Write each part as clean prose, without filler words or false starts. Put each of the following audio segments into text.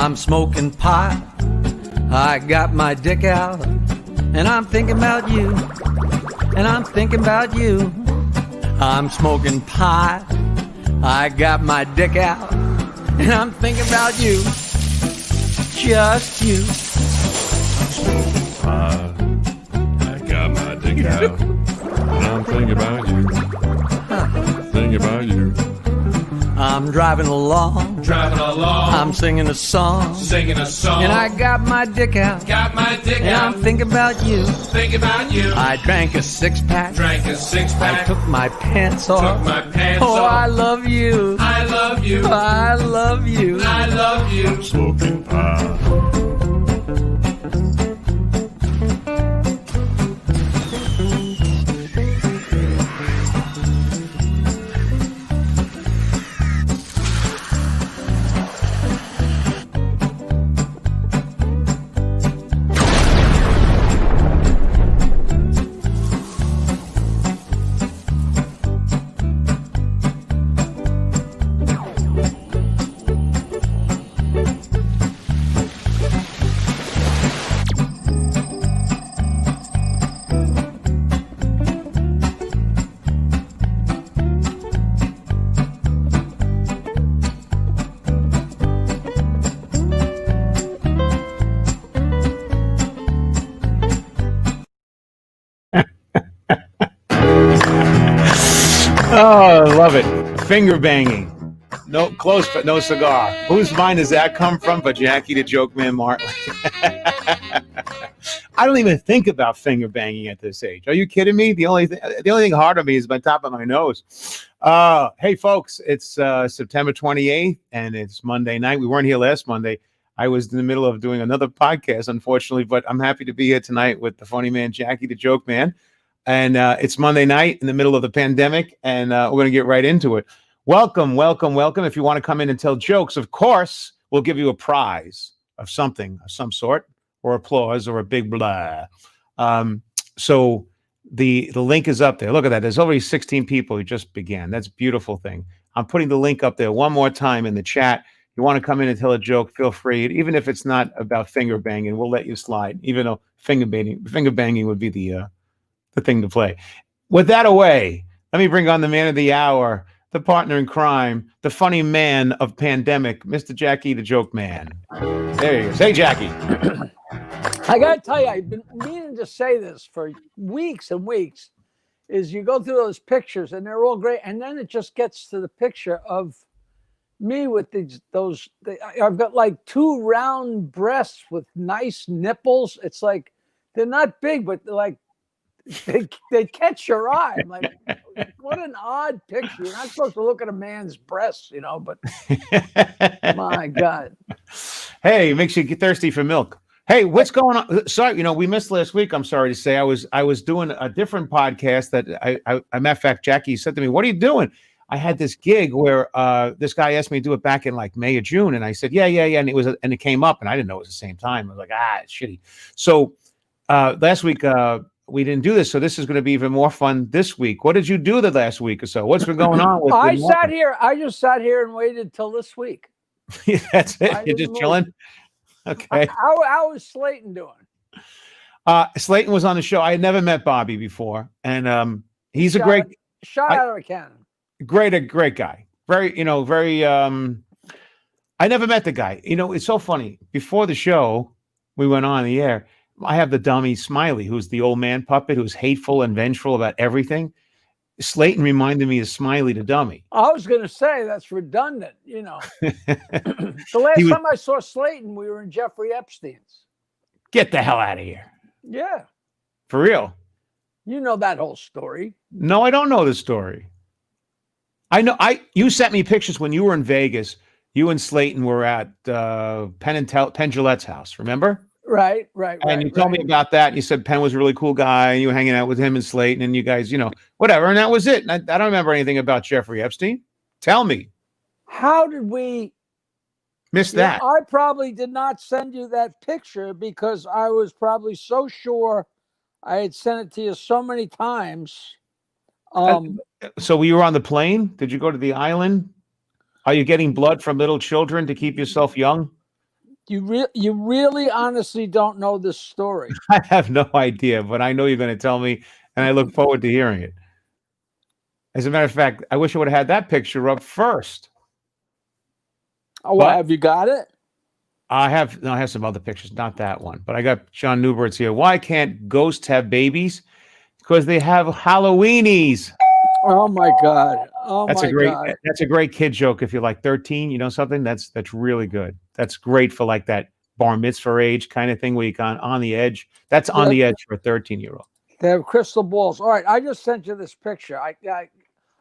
I'm smoking pot. I got my dick out, and I'm thinking about you, and I'm thinking about you. I'm smoking pot. I got my dick out, and I'm thinking about you. Just you. I got my dick out, and I'm thinking about you. Thinking about you. I'm driving along. I'm singing a song. And I got my dick out. And I'm thinking about you. I drank a six-pack. I took my pants off. Oh, I love you. I love you. I'm smoking pot. Oh, I love it. Finger banging. No, close, but no cigar. Whose mind does that come from? But Jackie the Joke Man Martley. I don't even think about finger banging at this age. Are you kidding me? The only thing hard on me is my top of my nose. Hey, folks, it's September 28th, and it's Monday night. We weren't here last Monday. I was in the middle of doing another podcast, unfortunately, but I'm happy to be here tonight with the funny man, Jackie the Joke Man. And it's Monday night in the middle of the pandemic, and we're going to get right into it. Welcome. If you want to come in and tell jokes, of course, we'll give you a prize of something of some sort, or applause, or a big blah. So the link is up there. Look at that. There's already 16 people who just began. That's a beautiful thing. I'm putting the link up there one more time in the chat. You want to come in and tell a joke, feel free. Even if it's not about finger banging, we'll let you slide, even though finger banging would be the thing to play. With that away, let me bring on the man of the hour, the partner in crime, the funny man of pandemic, Mr. Jackie the Joke Man. There he is. Hey, Jackie. I got to tell you, I've been meaning to say this for weeks and weeks, is you go through those pictures and they're all great. And then it just gets to the picture of me with I've got like two round breasts with nice nipples. It's like, they're not big, but they're like, they catch your eye. I'm like, what an odd picture. You're not supposed to look at a man's breasts, but my God. Hey, it makes you get thirsty for milk. Hey, what's going on? Sorry, we missed last week. I'm sorry to say. I was doing a different podcast that I matter of fact, Jackie said to me, "What are you doing?" I had this gig where this guy asked me to do it back in like May or June, and I said, yeah, and it came up, and I didn't know it was the same time. I was like, it's shitty. So last week we didn't do this, so this is going to be even more fun this week. What did you do the last week or so? What's been going on with? I just sat here and waited till this week. That's it. You're just chilling. Okay. How was Slayton doing? Slayton was on the show. I had never met Bobby before, and he's a great shot out of a cannon. Great guy. Very. I never met the guy. It's so funny. Before the show, we went on the air. I have the dummy Smiley, who's the old man puppet, who's hateful and vengeful about everything. Slayton reminded me of Smiley the dummy. I was going to say that's redundant. The last time I saw Slayton, we were in Jeffrey Epstein's. Get the hell out of here. Yeah. For real. You know that whole story. No, I don't know the story. I know. You sent me pictures when you were in Vegas. You and Slayton were at Penn Jillette's house. Remember? Right. And you told me about that. And you said Penn was a really cool guy. And you were hanging out with him and Slayton, and you guys, whatever. And that was it. And I don't remember anything about Jeffrey Epstein. Tell me. How did we miss that? I probably did not send you that picture because I was probably so sure I had sent it to you so many times. So you were on the plane? Did you go to the island? Are you getting blood from little children to keep yourself young? You really honestly don't know this story. I have no idea, but I know you're going to tell me, and I look forward to hearing it. As a matter of fact, I wish I would have had that picture up first. Oh, But- have you got it? I have some other pictures, not that one. But I got John Newbert's here. Why can't ghosts have babies? Because they have Halloweenies. Oh my God! Oh That's my God! That's a great kid joke. If you're like 13, you know something that's really good. That's great for like that bar mitzvah age kind of thing where you can on the edge. That's on the edge for a 13-year-old. They have crystal balls. All right, I just sent you this picture.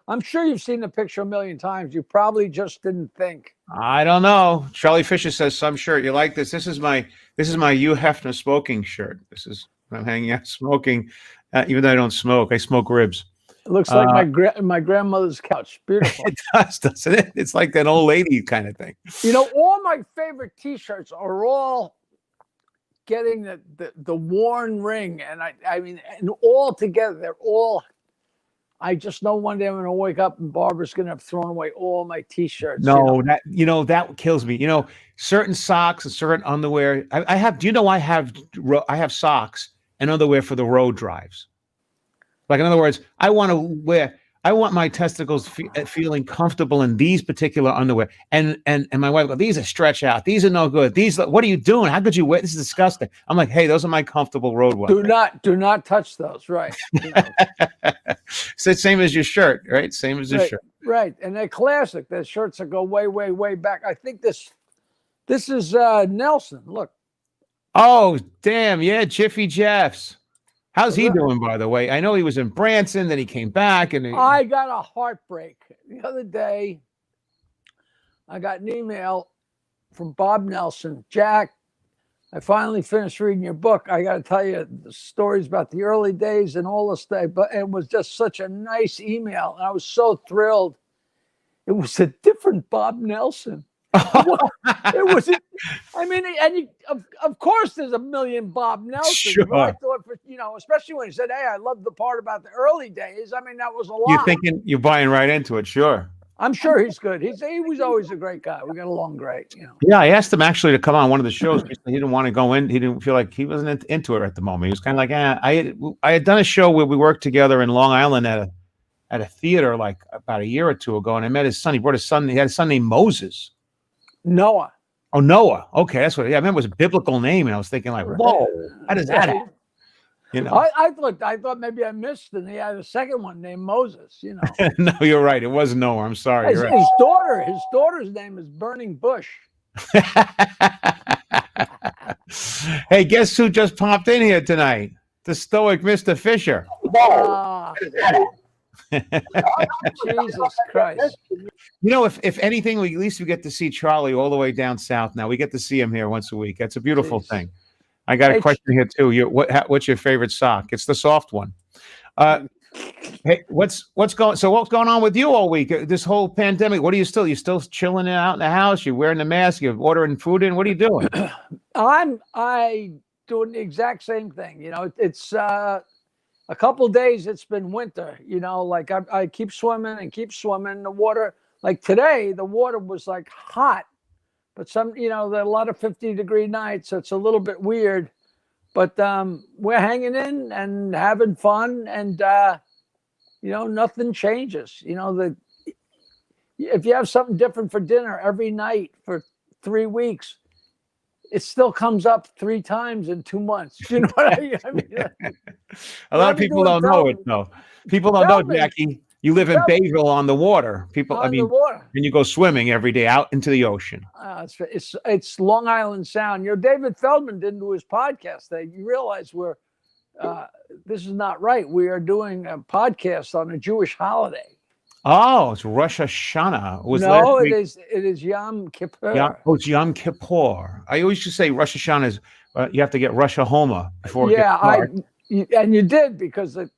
I'm sure you've seen the picture a million times. You probably just didn't think. I don't know. Charlie Fisher says some shirt. You like this? This is my Hugh Hefner smoking shirt. This is when I'm hanging out smoking. Even though I don't smoke, I smoke ribs. It looks like my grandmother's couch. Beautiful. It does, doesn't it? It's like that old lady kind of thing. You know, all my favorite T-shirts are all getting the worn ring, and I mean, and all together, they're all. I just know one day I'm going to wake up and Barbara's going to have thrown away all my T-shirts. No, that kills me. You know, certain socks and certain underwear. I have. Do you know I have socks and underwear for the road drives? Like, in other words, I want my testicles feeling comfortable in these particular underwear. And my wife goes, these are stretch out. These are no good. What are you doing? How could you wear? This is disgusting. I'm like, hey, those are my comfortable road ones. Do not touch those. Right. You know. So it's same as your shirt, right? Same as your shirt. Right. And they're classic. They're shirts that go way, way, way back. I think this is Nelson. Look. Oh, damn. Yeah. Jiffy Jeffs. How's he doing, by the way? I know he was in Branson, then he came back. I got a heartbreak. The other day, I got an email from Bob Nelson. Jack, I finally finished reading your book. I got to tell you the stories about the early days and all this stuff. But it was just such a nice email. I was so thrilled. It was a different Bob Nelson. It was. I mean, and of course, there's a million Bob Nelsons. Sure. But I thought, especially when he said, "Hey, I love the part about the early days." I mean, that was a lot. You're thinking you're buying right into it, sure. I'm sure he's good. He was always a great guy. We got along great. Yeah, I asked him actually to come on one of the shows. He didn't want to go in. He didn't feel like he wasn't into it at the moment. He was kind of like, I had done a show where we worked together in Long Island at a theater like about a year or two ago, and I met his son. He brought his son. He had a son named Moses. Noah. Oh, Noah. Okay, that's what. Yeah, I remember it was a biblical name, and I was thinking like, whoa, how does that happen? I thought maybe I missed, and he had a second one named Moses. No, you're right. It was Noah. I'm sorry. His daughter's name is Burning Bush. Hey, guess who just popped in here tonight? The stoic Mr. Fisher. Jesus Christ. If anything, at least we get to see Charlie all the way down south now. We get to see him here once a week. That's a beautiful thing. I got a question here too. What's your favorite sock? It's the soft one. Hey, what's going on with you all week? This whole pandemic. What are you still chilling out in the house? You're wearing the mask, you're ordering food in. What are you doing? I doing the exact same thing. It's a couple days it's been winter, like I keep swimming and keep swimming. The water, like today, the water was like hot, but there are a lot of 50-degree nights, so it's a little bit weird, but we're hanging in and having fun, and nothing changes. If you have something different for dinner every night for 3 weeks, it still comes up 3 times in 2 months. You know what I mean? A lot of people don't know it, though. People don't know, Jackie. You live in Bayville on the water. The water. And you go swimming every day out into the ocean. It's Long Island Sound. David Feldman didn't do his podcast. You realize this is not right. We are doing a podcast on a Jewish holiday. Oh, it's Rosh Hashanah. It is Yom Kippur. It's Yom Kippur. I always used to say Rosh Hashanah is you have to get Rosh Hashanah before it gets dark. And you did, because the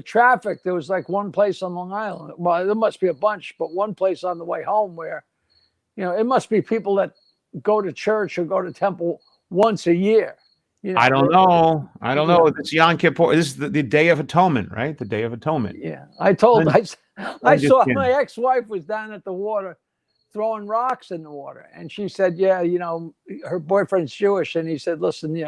traffic. There was like one place on Long Island. Well, there must be a bunch, but one place on the way home where, it must be people that go to church or go to temple once a year. I don't know. It's Yom Kippur. This is the Day of Atonement, right? The Day of Atonement. Yeah. I saw my ex-wife was down at the water throwing rocks in the water. And she said, yeah, her boyfriend's Jewish. And he said, listen,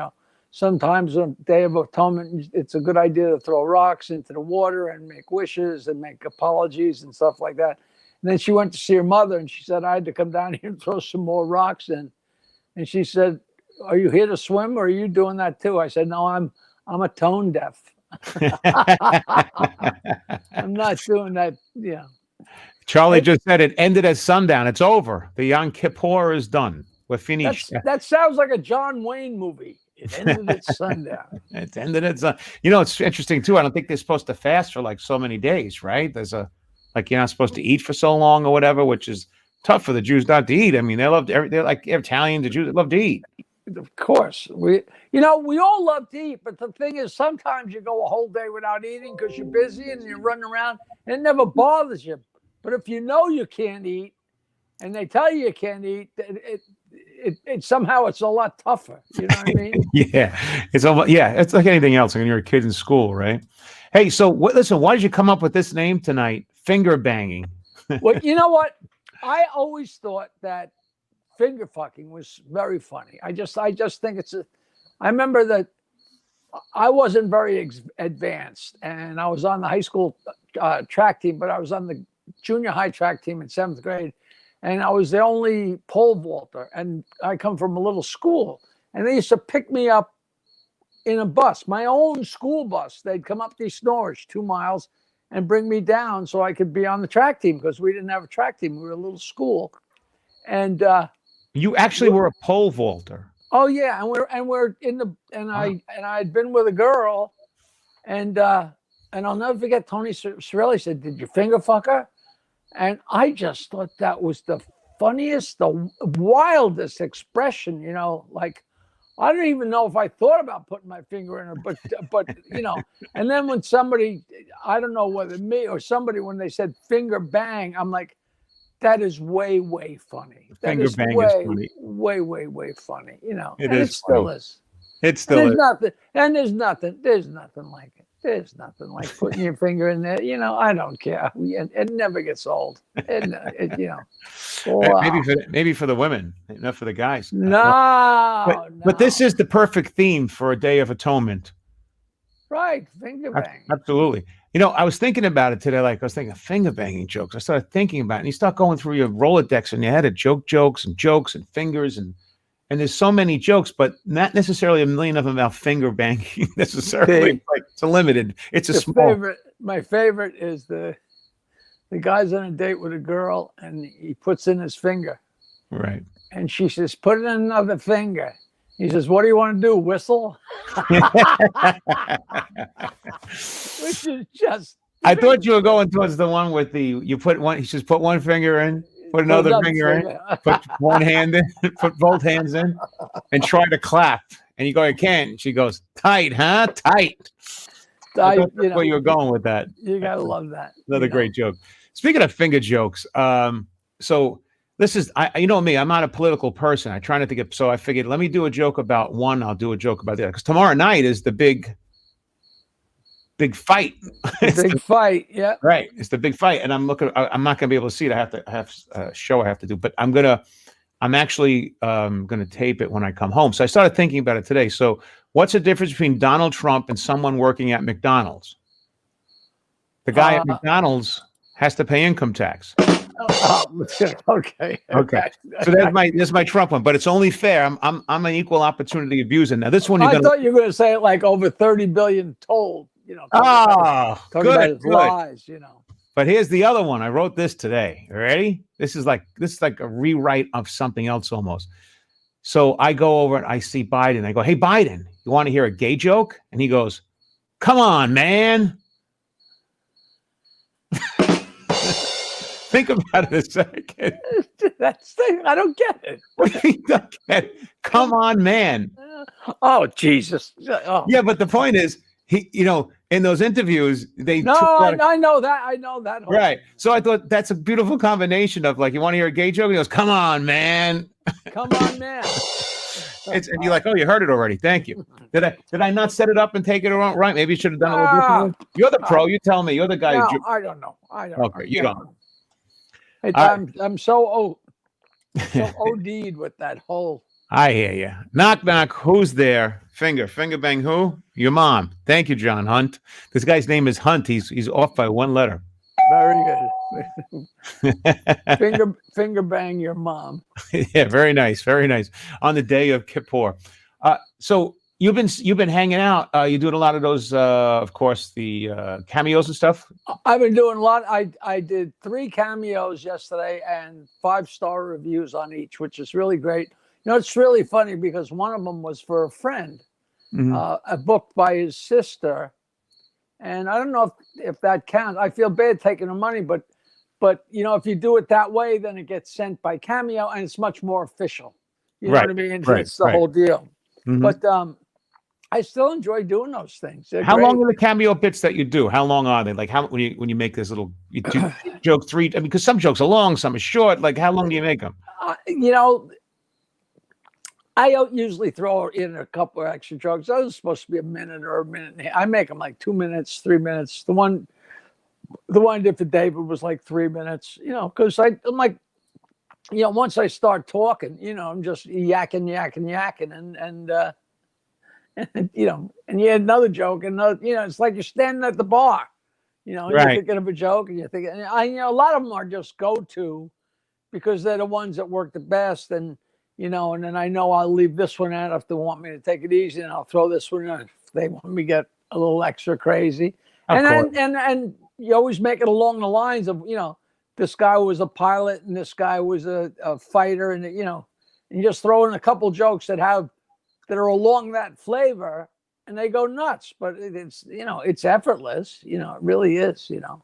sometimes on Day of Atonement, it's a good idea to throw rocks into the water and make wishes and make apologies and stuff like that. And then she went to see her mother, and she said, I had to come down here and throw some more rocks in. And she said, are you here to swim, or are you doing that too? I said, no, I'm a tone deaf. I'm not doing that. Yeah. Charlie just said it ended at sundown. It's over. The Yom Kippur is done. We're finished. That sounds like a John Wayne movie. It ended at sundown. It ended at sun. It's interesting too. I don't think they're supposed to fast for like so many days, right? There's you're not supposed to eat for so long or whatever, which is tough for the Jews not to eat. I mean, they're like Italians, the Jews, they love to eat. Of course, we all love to eat, but the thing is, sometimes you go a whole day without eating because you're busy and you're running around, and it never bothers you. But if you know you can't eat, and they tell you can't eat, it somehow it's a lot tougher. You know what I mean? Yeah, it's like anything else when you're a kid in school, right? Hey, so listen, why did you come up with this name tonight? Finger banging. Well, you know what? I always thought that finger fucking was very funny. I just think I remember that I wasn't very advanced, and I was on the high school track team, but I was on the junior high track team in 7th grade, and I was the only pole vaulter, and I come from a little school, and they used to pick me up in a bus, my own school bus. They'd come up these Storis 2 miles and bring me down so I could be on the track team, because we didn't have a track team. We were a little school. And you actually were a pole vaulter. Oh yeah, and we're in the I had been with a girl, and I'll never forget, Tony Cirilli said, "Did you finger fuck her?" And I just thought that was the funniest, the wildest expression. Like, I don't even know if I thought about putting my finger in her, but And then when somebody, I don't know whether me or somebody, when they said finger bang, I'm like, that is way, way funny. Finger bang is funny. Way, way, way funny. It still is. It still is. There's nothing like it. There's nothing like putting your finger in there. I don't care. It never gets old. Wow. Maybe for the women, not for the guys. No. But this is the perfect theme for a Day of Atonement. Right, finger bang. Absolutely. I was thinking about it today. I was thinking of finger banging jokes. I started thinking about it, and you start going through your Rolodex in your head of jokes and fingers, and there's so many jokes, but not necessarily a million of them about finger banging necessarily. It's a limited. It's a small. My favorite is the guy's on a date with a girl, and he puts in his finger. Right. And she says, "Put in another finger." He says, "What do you want to do? Whistle?" Which is just. I thought you were going towards the one with he says, put one finger in, put another finger in, put one hand in, put both hands in, and try to clap. And you go, "I can't." She goes, "Tight, huh? Tight." That's where you were going with that. You gotta love that. Another great joke. Speaking of finger jokes, so this is, you know me, I'm not a political person. I try not to get, so I figured, let me do a joke about one, I'll do a joke about the other. Because tomorrow night is the big fight. Big fight, yeah. Right, it's the big fight. And I'm not going to be able to see it. I have a show I have to do. But I'm actually going to tape it when I come home. So I started thinking about it today. So what's the difference between Donald Trump and someone working at McDonald's? The guy at McDonald's has to pay income tax. Okay. So that's my Trump one, but it's only fair. I'm an equal opportunity abuser. Now this one, I thought you were going to say it like over 30 billion told. Talking about his lies. But here's the other one. I wrote this today. Ready? This is like a rewrite of something else almost. So I go over and I see Biden. I go, "Hey Biden, you want to hear a gay joke?" And he goes, "Come on, man." Think about it a second. I don't get it. What do you don't get? Come on, man. Oh, Jesus. Oh. Yeah, but the point is, in those interviews, I know that. Right. So I thought that's a beautiful combination of you want to hear a gay joke? And he goes, "Come on, man." Come on, man. And you're like, "Oh, you heard it already. Thank you." Did I not set it up and take it around? Right. Maybe you should have done a little differently. You're the pro. You tell me. You're the guy. No, I don't know. Okay, you don't know. I'm so old. So OD'd with that whole. I hear you. Knock, knock. Who's there? Finger bang who? Your mom. Thank you, John Hunt. This guy's name is Hunt. He's off by one letter. Very good. finger bang your mom. Yeah, very nice, very nice. On the day of Kippur. So you've been hanging out. You doing a lot of those, of course, the cameos and stuff. I've been doing a lot. I did 3 cameos yesterday and 5-star reviews on each, which is really great. You know, it's really funny because one of them was for a friend, a book by his sister. And I don't know if that counts. I feel bad taking the money, but you know, if you do it that way, then it gets sent by Cameo and it's much more official. You know what I mean? It's the whole deal. But I still enjoy doing those things. How long are the cameo bits that you do? How long are they? Like when you make this little joke 3? I mean, because some jokes are long, some are short. Like how long do you make them? You know, I usually throw in a couple of extra jokes. Those are supposed to be a minute or a minute and a half. I make them like 2 minutes, 3 minutes. The one I did for David was like 3 minutes, you know, because I'm like, you know, once I start talking, you know, I'm just yakking, and you know, and you had another joke, and you know, it's like you're standing at the bar, you know, and you're thinking of a joke, and you're thinking, you know, a lot of them are just go-to because they're the ones that work the best, and you know, and then I know I'll leave this one out if they want me to take it easy, and I'll throw this one in if they want me to get a little extra crazy. And you always make it along the lines of, you know, this guy was a pilot and this guy was a fighter, and you know, and you just throw in a couple jokes that are along that flavor, and they go nuts. But it's, you know, it's effortless. You know, it really is. You know,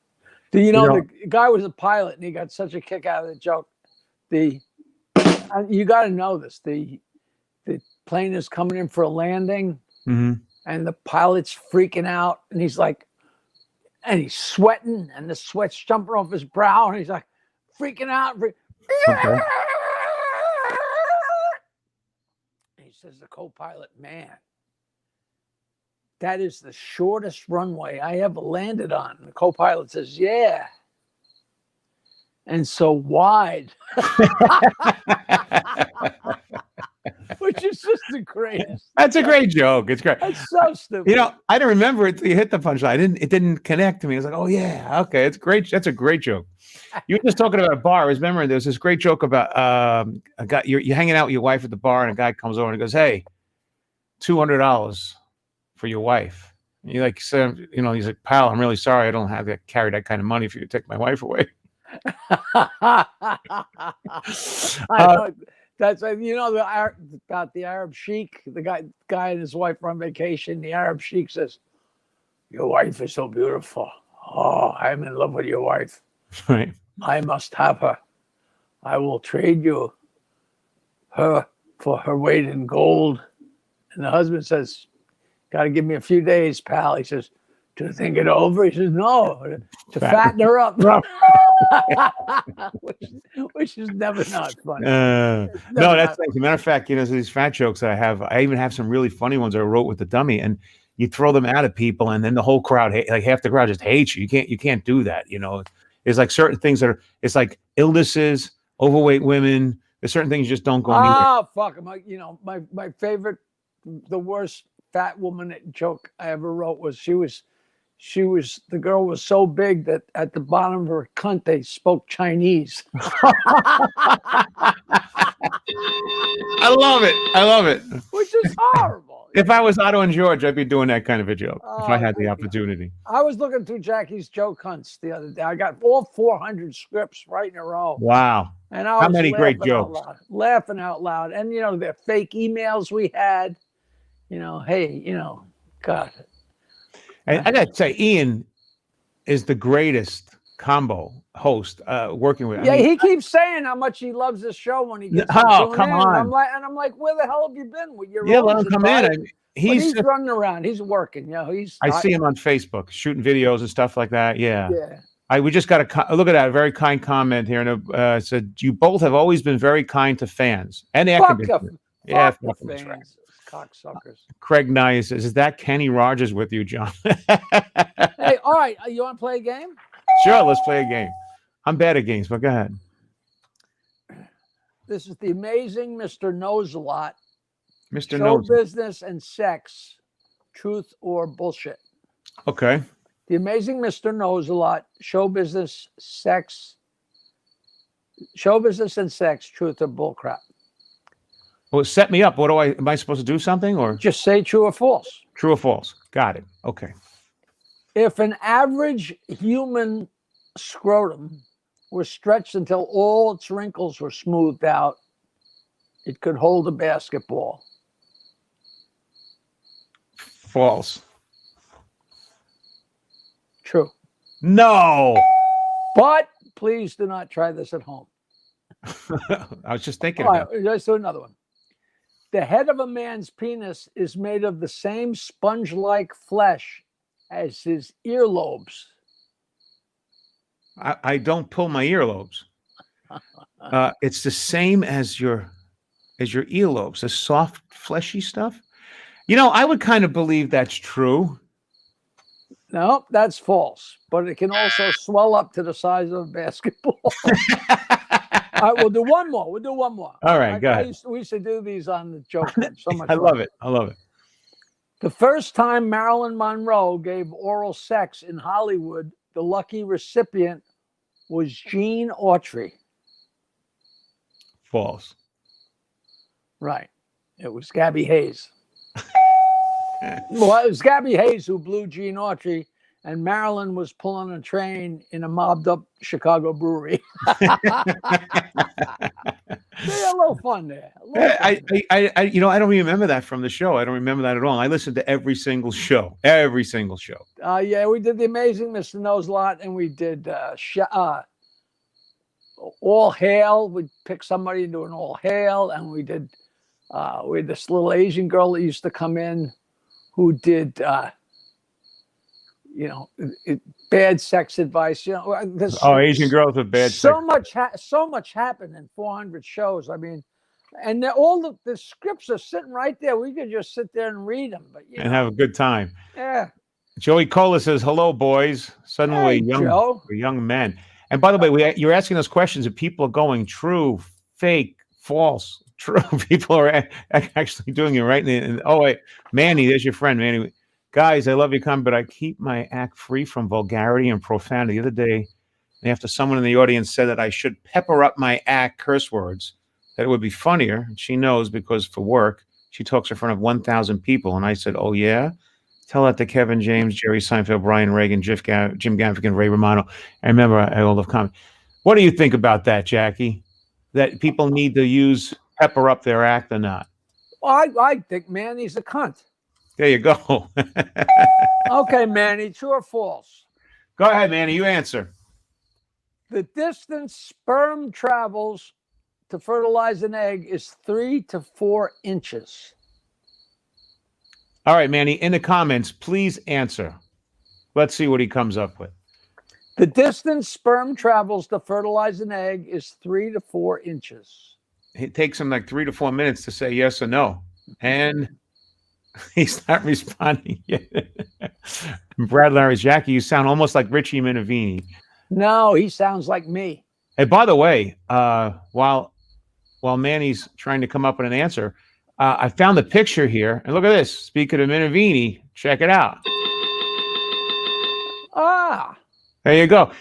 you know, the guy was a pilot and he got such a kick out of the joke. You got to know this. The plane is coming in for a landing, and the pilot's freaking out, and he's like, and he's sweating, and the sweat's jumping off his brow, and he's like freaking out. Okay. He says, the co-pilot, man, that is the shortest runway I ever landed on. And the co-pilot says, yeah. And so wide. Which is just the greatest. That's a great joke. It's great. It's so stupid. You know, I didn't remember it till you hit the punchline. It didn't connect to me. I was like, oh yeah, okay, it's great. That's a great joke. You were just talking about a bar. I was remembering there was this great joke about a guy. You're hanging out with your wife at the bar, and a guy comes over and he goes, "Hey, $200 for your wife." And you're like, so, you know, he's like, "Pal, I'm really sorry. I don't have to carry that kind of money for you to take my wife away." That's, you know, about the Arab sheik, the guy and his wife are on vacation. The Arab sheik says, "Your wife is so beautiful. Oh, I'm in love with your wife. Right. I must have her. I will trade you her for her weight in gold." And the husband says, "Got to give me a few days, pal." He says, "To think it over?" He says, "No, to fatten her up." which is never not funny. No, that's like, as a matter of fact, you know, so these fat jokes that I even have some really funny ones I wrote with the dummy, and you throw them out at people, and then the whole crowd, like half the crowd, just hates you. You can't do that. You know, there's like certain things that are, it's like illnesses, overweight women. There's certain things you just don't go near. Oh, fuck. You know, my favorite, the worst fat woman joke I ever wrote was the girl was so big that at the bottom of her cunt they spoke Chinese. I love it. Which is horrible. If I was Otto and George, I'd be doing that kind of a joke if I had the opportunity. I was looking through Jackie's joke hunts the other day. I got all 400 scripts right in a row. Wow. And I was how many great jokes? Laughing out loud. And, you know, the fake emails we had, you know, hey, you know, God. I got to say, Ian is the greatest combo host working with. Yeah, he keeps saying how much he loves this show when he gets come on. I'm like, where the hell have you been with your? Yeah, let him come in. He's running around. He's working. You know, I see him on Facebook shooting videos and stuff like that. Yeah. We just got a look at that very kind comment here, and it said, "You both have always been very kind to fans and air conditioners." Yeah, fuck the fans. Cocksuckers. Craig Nye says, "Is that Kenny Rogers with you, John?" Hey, all right. You want to play a game? Sure, let's play a game. I'm bad at games, but go ahead. This is the amazing Mr. Knows a Lot. Mr. Show Knows. business and sex, truth or bullshit. Okay. The amazing Mr. Knows a Lot. Show business, sex. Show business and sex, truth or bullcrap. Well, set me up. What do am I supposed to do something or Just say true or false. true or false? Got it. Okay. If an average human scrotum was stretched until all its wrinkles were smoothed out, it could hold a basketball. False. True. No. But please do not try this at home. I was just thinking All about right, let's do another one. The head of a man's penis is made of the same sponge-like flesh as his earlobes. I don't pull my earlobes. It's the same as your earlobes, the soft, fleshy stuff. You know, I would kind of believe that's true. No, that's false. But it can also swell up to the size of a basketball. All right, we'll do one more. All right, go ahead. We used to do these on the Joke Men. So much I fun. love it. I love it. The first time Marilyn Monroe gave oral sex in Hollywood, the lucky recipient was Gene Autry. False. Right. It was Gabby Hayes. Well, it was Gabby Hayes who blew Gene Autry, and Marilyn was pulling a train in a mobbed-up Chicago brewery. Yeah, a little fun there. I don't remember that from the show. I don't remember that at all. I listened to every single show. Every single show. Yeah, we did The Amazing Mr. Knows a Lot, and we did All Hail. We'd pick somebody and do an All Hail, and we had this little Asian girl that used to come in who did bad sex advice. Asian girls with bad sex. So much happened in 400 shows. I mean, and all the scripts are sitting right there. We could just sit there and read them, but have a good time. Yeah. Joey Cola says, "Hello, boys." Suddenly, we're young men. And by the way, you're asking us questions, and people are going true, fake, false. True. People are actually doing it right. Oh wait, Manny, there's your friend, Manny. Guys, I love your comment, but I keep my act free from vulgarity and profanity. The other day, after someone in the audience said that I should pepper up my act curse words, that it would be funnier. And she knows because for work, she talks in front of 1,000 people. And I said, "Oh, yeah? Tell that to Kevin James, Jerry Seinfeld, Brian Reagan, Jim Gaffigan, Ray Romano." I remember I all of comment. What do you think about that, Jackie? That people need to pepper up their act or not? Well, I think Manny's a cunt. There you go. Okay, Manny, true or false? Go ahead, Manny. You answer. The distance sperm travels to fertilize an egg is 3 to 4 inches. All right, Manny, in the comments, please answer. Let's see what he comes up with. The distance sperm travels to fertilize an egg is 3 to 4 inches. It takes him like 3 to 4 minutes to say yes or no. And he's not responding yet. Brad Larry's, Jackie, you sound almost like Richie Minervini. No, he sounds like me. Hey, by the way, while Manny's trying to come up with an answer, I found the picture here. And look at this. Speaking of Minervini, check it out. Ah. There you go.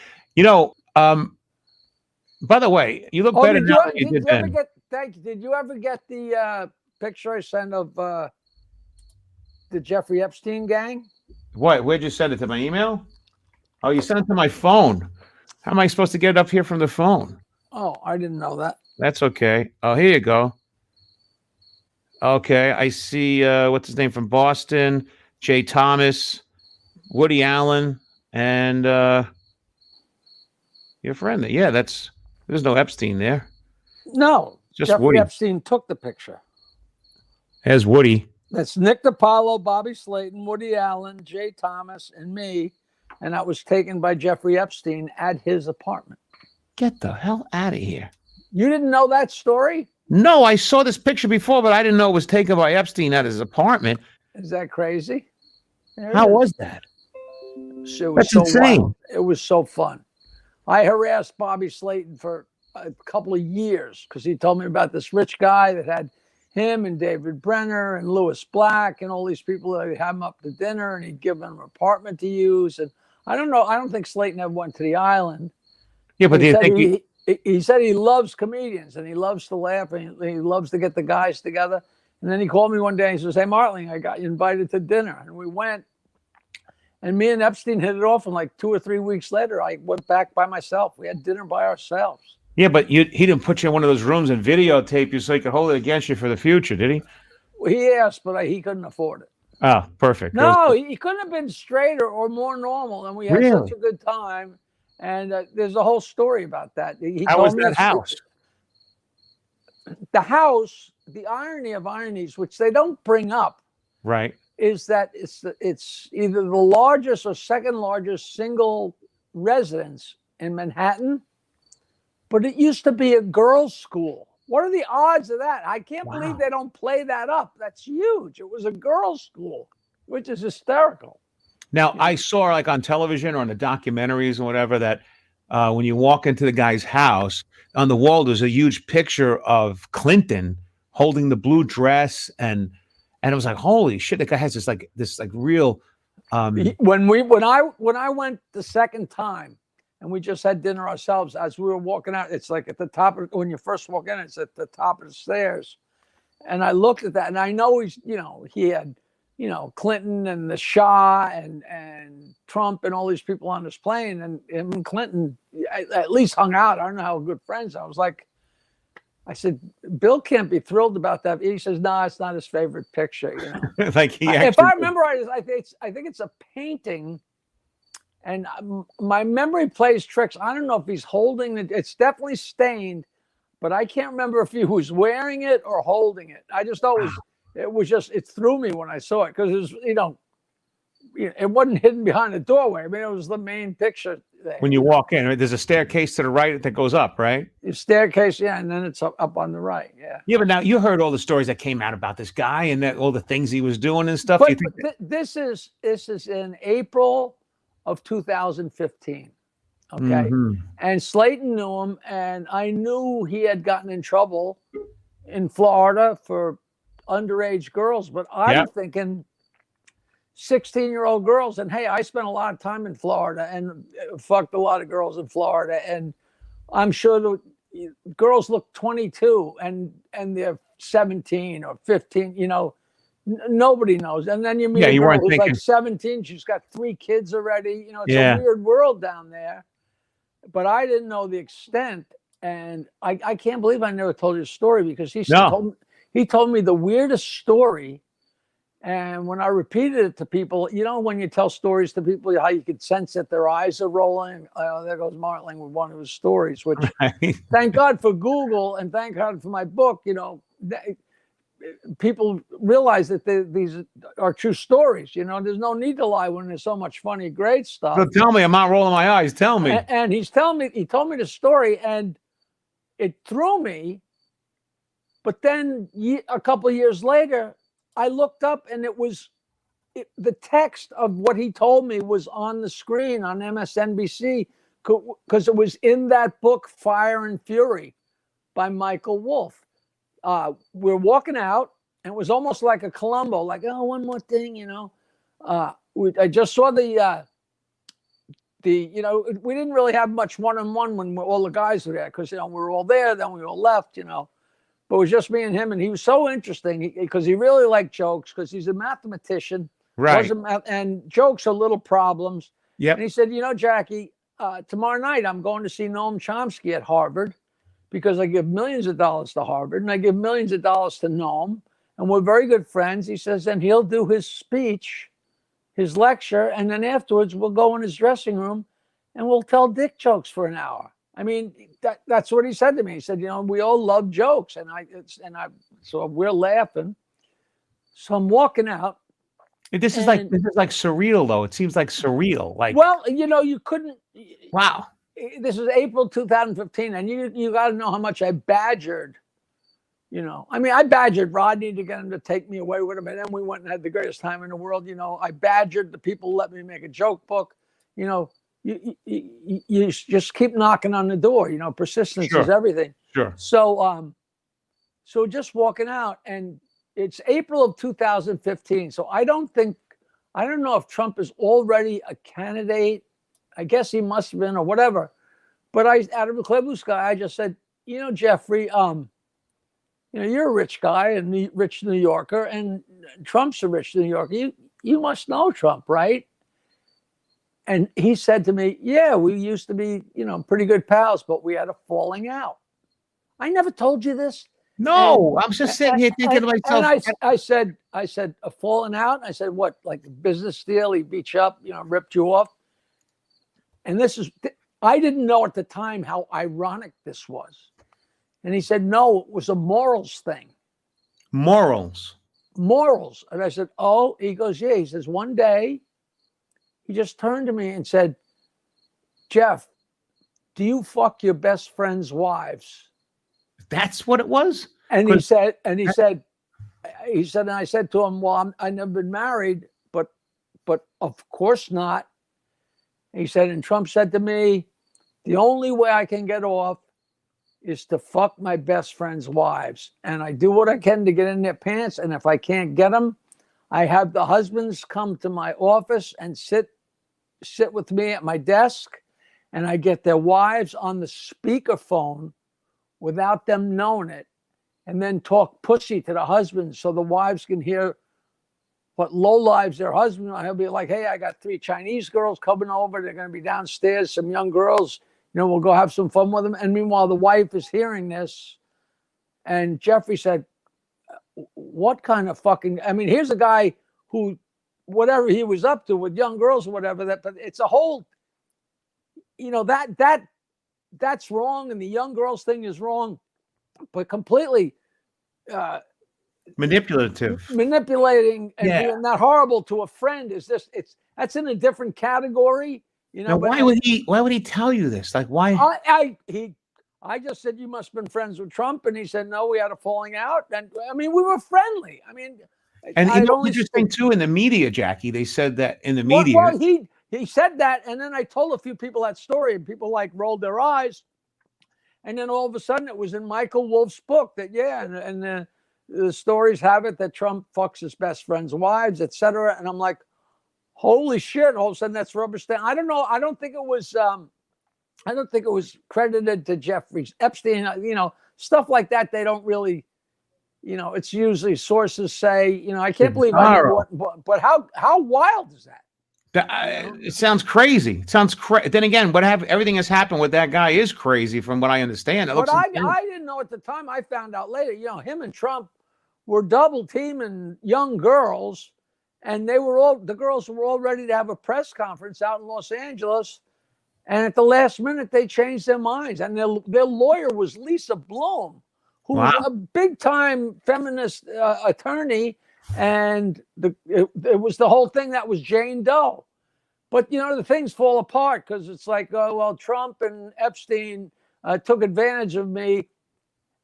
By the way, you look better now than you did then. Did you ever get the picture I sent of the Jeffrey Epstein gang? What? Where'd you send it? To my email? Oh, you sent it to my phone. How am I supposed to get it up here from the phone? Oh, I didn't know that. That's okay. Oh, here you go. Okay, I see, what's his name from Boston? Jay Thomas, Woody Allen, and your friend. Yeah, there's no Epstein there. No, just Jeffrey Woody. Epstein took the picture. There's Woody. That's Nick DiPaolo, Bobby Slayton, Woody Allen, Jay Thomas, and me. And that was taken by Jeffrey Epstein at his apartment. Get the hell out of here. You didn't know that story? No, I saw this picture before, but I didn't know it was taken by Epstein at his apartment. Is that crazy? How was that? That's so insane. Wild. It was so fun. I harassed Bobby Slayton for a couple of years because he told me about this rich guy that had him and David Brenner and Lewis Black and all these people that he'd have him up to dinner and he'd give them an apartment to use. And I don't know. I don't think Slayton ever went to the island. Yeah, but do you think he said he loves comedians and he loves to laugh and he loves to get the guys together. And then he called me one day and he says, "Hey, Martling, I got you invited to dinner." And we went. And me and Epstein hit it off. And like 2 or 3 weeks later, I went back by myself. We had dinner by ourselves. Yeah, but he didn't put you in one of those rooms and videotape you so he could hold it against you for the future, did he? Well, he asked, but he couldn't afford it. Oh, perfect. No, he couldn't have been straighter or more normal. And we had Really? such a good time. And there's a whole story about that. How was that house? The house, the irony of ironies, which they don't bring up, Right. is that it's either the largest or second largest single residence in Manhattan, but it used to be a girls' school. What are the odds of that? I can't believe they don't play that up. That's huge. It was a girls' school, which is hysterical. Now, I saw like on television or on the documentaries and whatever that when you walk into the guy's house, on the wall there's a huge picture of Clinton holding the blue dress, and it was like, holy shit, the guy has this real. When I went the second time, and we just had dinner ourselves as we were walking out, it's like at the top of, when you first walk in, it's at the top of the stairs, and I looked at that, and I know he had. Clinton and the Shah and Trump and all these people on this plane, and him and Clinton at least hung out. I don't know how good friends. I said, Bill can't be thrilled about that. He says, no, it's not his favorite picture. Like if I remember right, I think it's a painting, and my memory plays tricks. I don't know if he's holding it. It's definitely stained, but I can't remember if he was wearing it or holding it. I just thought it threw me when I saw it because it was, it wasn't hidden behind the doorway. I mean, it was the main picture there. When you walk in, right, there's a staircase to the right that goes up, right? The staircase, yeah, and then it's up on the right, yeah. Yeah, but now you heard all the stories that came out about this guy and all the things he was doing and stuff. But this is in April of 2015. Okay, and Slayton knew him, and I knew he had gotten in trouble in Florida for underage girls, but I'm thinking 16-year-old girls. And hey, I spent a lot of time in Florida and fucked a lot of girls in Florida, and I'm sure the girls look 22 and they're 17 or 15. Nobody knows. And then you meet a girl who's like 17. She's got 3 kids already. It's a weird world down there. But I didn't know the extent, and I can't believe I never told you a story because he told me the weirdest story. And when I repeated it to people, when you tell stories to people, how you could sense that their eyes are rolling. There goes Martling with one of his stories, which thank God for Google and thank God for my book. People realize that these are true stories. There's no need to lie when there's so much funny, great stuff. So tell me, I'm not rolling my eyes. Tell me. And he told me the story, and it threw me. But then a couple of years later, I looked up, and the text of what he told me was on the screen on MSNBC because it was in that book, Fire and Fury by Michael Wolff. We're walking out, and it was almost like a Columbo, like, oh, one more thing, I just saw we didn't really have much one-on-one when all the guys were there because, we were all there, then we all left, But it was just me and him, and he was so interesting because he really liked jokes because he's a mathematician. Right. And jokes are little problems. Yep. And he said, Jackie, tomorrow night I'm going to see Noam Chomsky at Harvard because I give millions of dollars to Harvard and I give millions of dollars to Noam. And we're very good friends. He says, and he'll do his speech, his lecture, and then afterwards we'll go in his dressing room and we'll tell dick jokes for an hour. I mean, that's what he said to me. He said, we all love jokes, so we're laughing. So I'm walking out. This is like surreal, though. It seems like surreal. Like, well, you couldn't. Wow. This is April 2015, and you got to know how much I badgered. I badgered Rodney to get him to take me away with him, and then we went and had the greatest time in the world. I badgered the people who let me make a joke book. you just keep knocking on the door. You know, persistence is everything. Sure. So so just walking out, and it's April of 2015. So I don't know if Trump is already a candidate. I guess he must have been, or whatever. But out of the clear blue sky, I just said, you know, Jeffrey, you know, you're a rich guy and rich New Yorker, and Trump's a rich New Yorker. You must know Trump, right? And he said to me, yeah, we used to be, you know, pretty good pals, but we had a falling out. I never told you this. No, I'm just sitting here thinking to myself. And I said, a falling out? I said, what, like a business deal? He beat you up, you know, ripped you off? And I didn't know at the time how ironic this was. And he said, no, it was a morals thing. Morals. And I said, oh, he goes, yeah. He says, one day, he just turned to me and said, Jeff, do you fuck your best friend's wives? That's what it was? And he said, and I said to him, well, I've never been married, but of course not. And he said, and Trump said to me, the only way I can get off is to fuck my best friend's wives. And I do what I can to get in their pants. And if I can't get them, I have the husbands come to my office and sit with me at my desk. And I get their wives on the speakerphone without them knowing it. And then talk pussy to the husbands so the wives can hear what low lives their husband. He'll be like, hey, I got 3 Chinese girls coming over. They're going to be downstairs, some young girls. You know, we'll go have some fun with them. And meanwhile, the wife is hearing this. And Jeffrey said, what kind of fucking, I mean, here's a guy who, whatever he was up to with young girls or whatever, but it's a whole, you know, that's wrong. And the young girls thing is wrong, but completely manipulating and being that horrible to a friend that's in a different category. You know, now, why would he tell you this? Like, why? I just said, you must have been friends with Trump. And he said, no, we had a falling out. And I mean, we were friendly. I mean, and you know, interesting too, in the media, Jackie, they said that in the media. Well, he said that. And then I told a few people that story, and people like rolled their eyes. And then all of a sudden it was in Michael Wolff's book that, and the stories have it that Trump fucks his best friend's wives, etc. And I'm like, holy shit! All of a sudden, that's rubber stamp. I don't know. I don't think it was credited to Jeffrey Epstein. You know, stuff like that. They don't really. You know, it's usually sources say. You know, I can't believe I know what. But how wild is that? It sounds crazy. It sounds crazy. Then again, everything has happened with that guy is crazy, from what I understand. But I didn't know at the time. I found out later. You know, him and Trump were double teaming young girls. And the girls were all ready to have a press conference out in Los Angeles. And at the last minute, they changed their minds. And their lawyer was Lisa Bloom, who was a big time feminist attorney. And it was the whole thing that was Jane Doe. But, you know, the things fall apart because it's like, oh, well, Trump and Epstein took advantage of me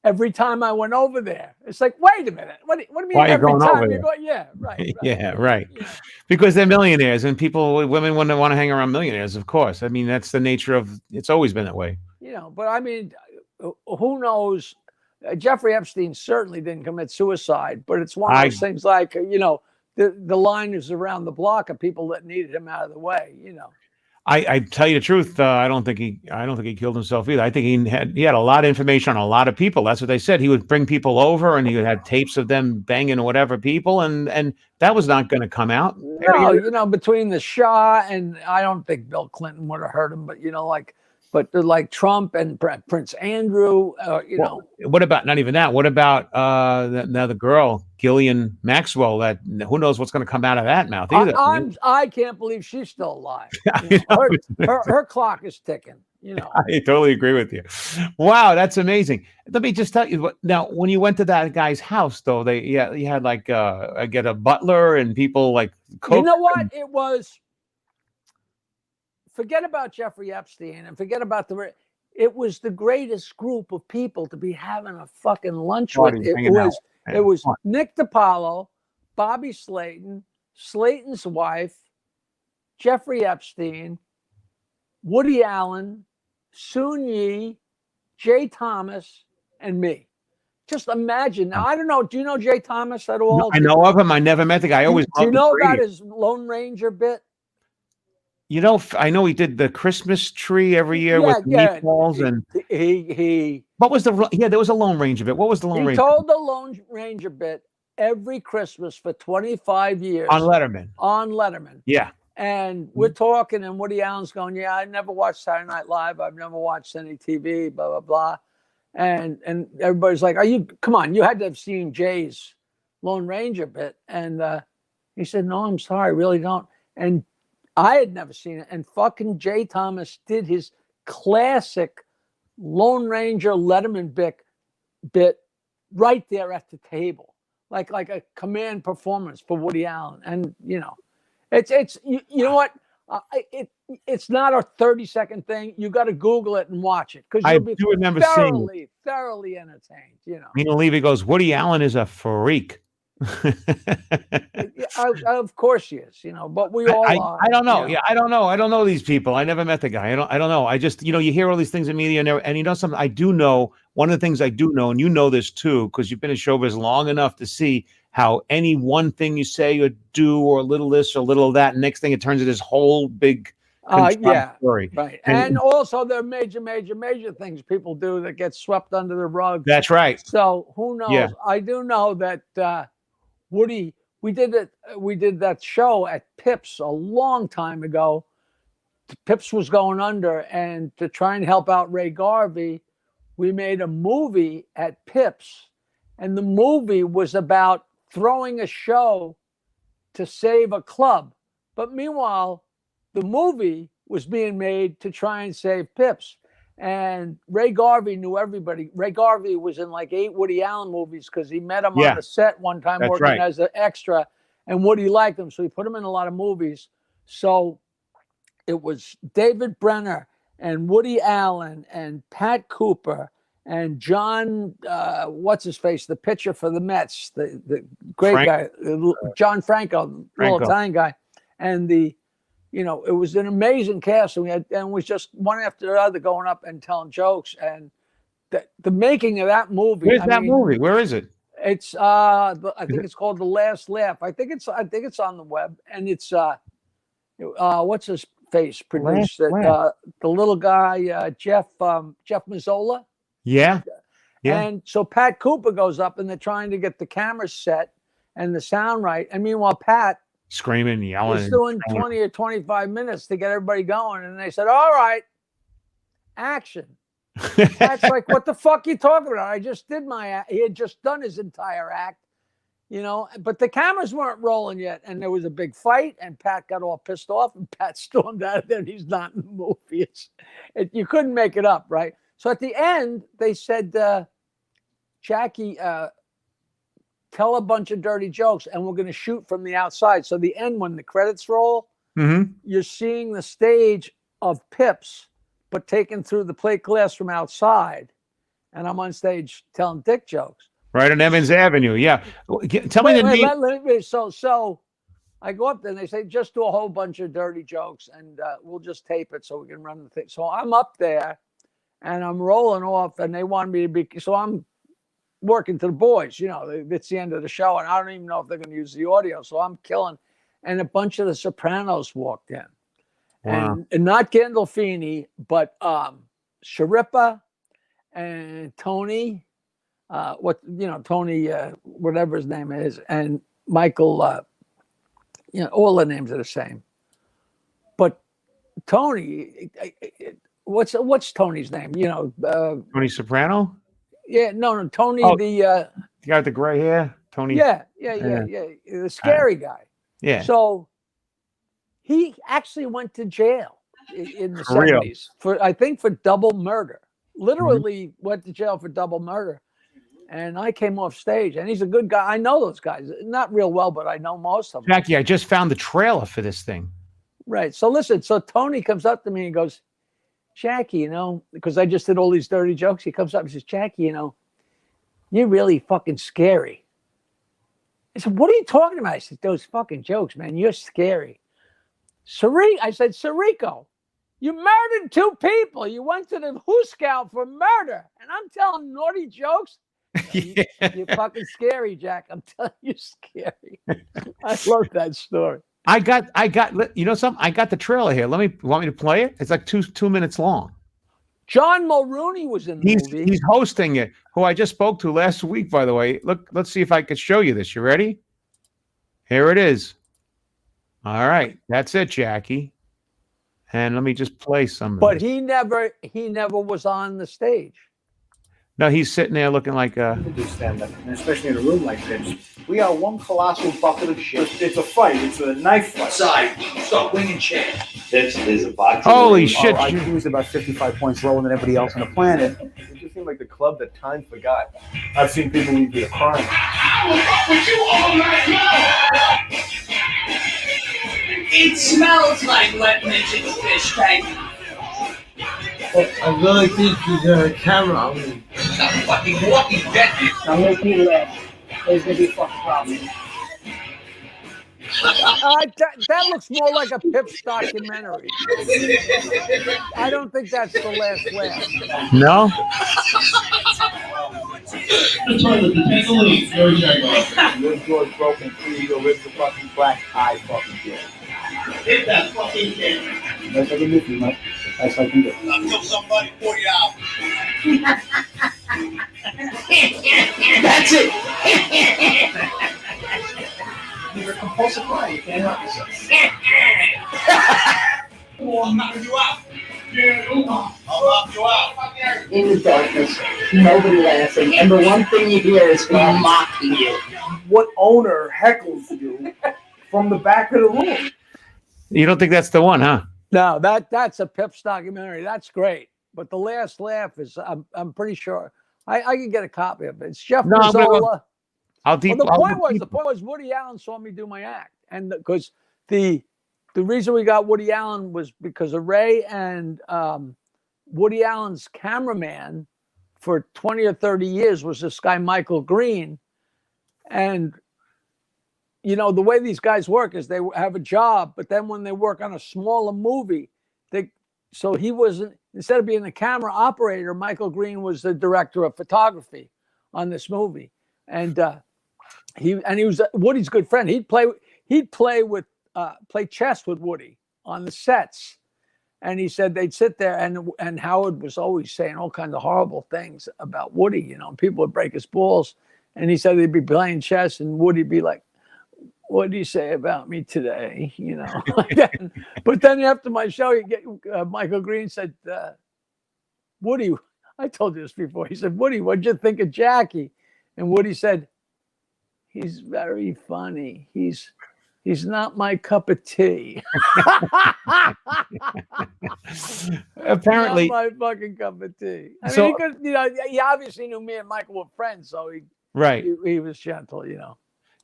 every time I went over there. It's like, wait a minute. What do you mean every time you go? Yeah, right. Yeah, right. Yeah. Because they're millionaires, and women wouldn't want to hang around millionaires, of course. I mean, that's the nature of, it's always been that way. You know, but I mean, who knows? Jeffrey Epstein certainly didn't commit suicide, but it's one of those things like, you know, the line is around the block of people that needed him out of the way, you know. I tell you the truth, I don't think he killed himself either. I think he had a lot of information on a lot of people. That's what they said. He would bring people over, and he would have tapes of them banging or whatever people, and that was not going to come out. No, you know, between the Shah and I don't think Bill Clinton would have hurt him, but you know, like Trump and Prince Andrew, you know. What about, not even that? What about the girl Ghislaine Maxwell? That who knows what's going to come out of that mouth either. I can't believe she's still alive. You know, her clock is ticking. You know, I totally agree with you. Wow, that's amazing. Let me just tell you. Now, when you went to that guy's house, though, you had like get a butler and people like cook. You know what it was. Forget about Jeffrey Epstein and forget about it was the greatest group of people to be having a fucking lunch with. It was Nick DiPaolo, Bobby Slayton, Slayton's wife, Jeffrey Epstein, Woody Allen, Soon Yi, Jay Thomas, and me. Just imagine. Now, I don't know. Do you know Jay Thomas at all? No, I know of him. I never met the guy. I always do you loved know the about Brady. his Lone Ranger bit? You know, I know he did the Christmas tree every year with meatballs and he. What was the? Yeah, there was a Lone Ranger bit. What was the Lone Ranger? He told the Lone Ranger bit every Christmas for 25 years on Letterman. On Letterman. Yeah. And we're talking, and Woody Allen's going, "Yeah, I never watched Saturday Night Live. I've never watched any TV. Blah blah blah." And everybody's like, come on, you had to have seen Jay's Lone Ranger bit. And he said, "No, I'm sorry, I really don't." And I had never seen it. And fucking Jay Thomas did his classic Lone Ranger Letterman bit right there at the table, like a command performance for Woody Allen. And, you know, it's you know what? It's not a 30-second thing. You got to Google it and watch it because you'll be thoroughly entertained. You know, Nina Levy goes, Woody Allen is a freak. Of course he is, you know, but we all are. I don't know. You know? Yeah, I don't know. I don't know these people. I never met the guy. I don't know. I just, you know, you hear all these things in media and you know something. I do know, one of the things I do know, and you know this too, because you've been in showbiz long enough to see how any one thing you say or do, or a little this or a little that, and next thing it turns into this whole big story. Right. And also there are major things people do that get swept under the rug. That's right. So who knows? Yeah. I do know that Woody, we did that show at Pips a long time ago. Pips was going under, and to try and help out Ray Garvey, we made a movie at Pips, and the movie was about throwing a show to save a club. But meanwhile, the movie was being made to try and save Pips. And Ray Garvey knew everybody. Ray Garvey was in like 8 Woody Allen movies because he met him on the set one time working as an extra, and Woody liked him, so he put him in a lot of movies. So it was David Brenner and Woody Allen and Pat Cooper and John, what's his face, the pitcher for the Mets, the great guy, John Franco, little Italian guy, and you know, it was an amazing cast, and it was just one after the other going up and telling jokes. And the making of that movie. Where's that movie? Where is it? It's I think it's called The Last Laugh. I think it's on the web, and it's what's his face produced it? The little guy Jeff Mazzola. Yeah. And so Pat Cooper goes up, and they're trying to get the camera set and the sound right. And meanwhile, Pat screaming, yelling. He's doing 20 or 25 minutes to get everybody going. And they said, all right, action. That's like, what the fuck are you talking about? I just did my act. He had just done his entire act, you know, but the cameras weren't rolling yet. And there was a big fight, and Pat got all pissed off, and Pat stormed out of there, and he's not in the movie. You couldn't make it up, right? So at the end, they said, Jackie, tell a bunch of dirty jokes, and we're going to shoot from the outside. So the end, when the credits roll, you're seeing the stage of Pips, but taken through the plate glass from outside. And I'm on stage telling dick jokes. Right on Evans Avenue. Yeah. Tell me the name. So I go up there, and they say, just do a whole bunch of dirty jokes, and we'll just tape it so we can run the thing. So I'm up there, and I'm rolling off, and they want me to be, so I'm working to the boys, you know, it's the end of the show, and I don't even know if they're going to use the audio. So I'm killing, and a bunch of the Sopranos walked in. Wow. And not Gandolfini, but Sharippa and Tony, Tony, whatever his name is, and Michael, you know, all the names are the same. But Tony, what's Tony's name? You know, Tony Soprano? Yeah, no, Tony, the guy with the gray hair, Tony. Yeah, the scary guy. Yeah. So he actually went to jail in the 70s for double murder. Literally went to jail for double murder. And I came off stage, and he's a good guy. I know those guys, not real well, but I know most of them. Jackie, I just found the trailer for this thing. Right. So listen, so Tony comes up to me and goes, Jackie, you know, because I just did all these dirty jokes. He comes up and says, Jackie, you know, you're really fucking scary. I said, what are you talking about? I said, those fucking jokes, man. You're scary. I said, Sirico, You murdered 2 people. You went to the Who Scout for murder. And I'm telling naughty jokes. Yeah. You're fucking scary, Jack. I'm telling you, scary. I love that story. I got, you know something? I got the trailer here. Want me to play it? It's like two minutes long. John Mulrooney was in the movie. He's hosting it, who I just spoke to last week, by the way. Look, let's see if I could show you this. You ready? Here it is. All right. That's it, Jackie. And let me just play some of But this. he never was on the stage. No, he's sitting there looking like People do stand up, and especially in a room like this. We are one colossal bucket of shit. It's a fight. It's a knife fight. Side, stop winging chair. There's a boxing. holy shit. IQ is about 55 points lower than everybody else on the planet. It just seemed like the club that time forgot. I've seen people leave here crying. It smells like wet midget fish tank. I really think he's got a camera on me. Stop fucking walking dead. Now make me laugh. There's gonna be a fucking problem. That looks more like a Pips documentary. I don't think that's the last laugh. No? Your jaw's broken, three, your ribs are fucking black. I fucking do. Hit that fucking thing. That's like a movie, man. That's like you do. I'll kill somebody for you out. That's it. You're a compulsive liar. You can't help yourself. Oh, I'm knocking you out. I'll knock you out. In the darkness, nobody laughing, and the one thing you hear is him mocking you. What owner heckles you from the back of the room? You don't think that's the one, huh? No, that's a Pips documentary. That's great. But the last laugh is, I'm pretty sure I can get a copy of it. It's Jeff No, I'm gonna go- Mazzola. The point was Woody Allen saw me do my act, and because the reason we got Woody Allen was because of Ray and Woody Allen's cameraman for 20 or 30 years was this guy Michael Green, and you know the way these guys work is they have a job, but then when they work on a smaller movie, so he wasn't, instead of being the camera operator, Michael Green was the director of photography on this movie, and he was Woody's good friend. He'd play chess with Woody on the sets, and he said they'd sit there, and Howard was always saying all kinds of horrible things about Woody. You know, people would break his balls, and he said they'd be playing chess, and Woody'd be like, "What do you say about me today?" You know, like that. But then after my show, you get Michael Green said, "Woody, I told you this before." He said, "Woody, what'd you think of Jackie?" And Woody said, "He's very funny. He's not my cup of tea." Apparently, not my fucking cup of tea. I So- mean, he could, you know, he obviously knew me and Michael were friends, so right. he was gentle, you know.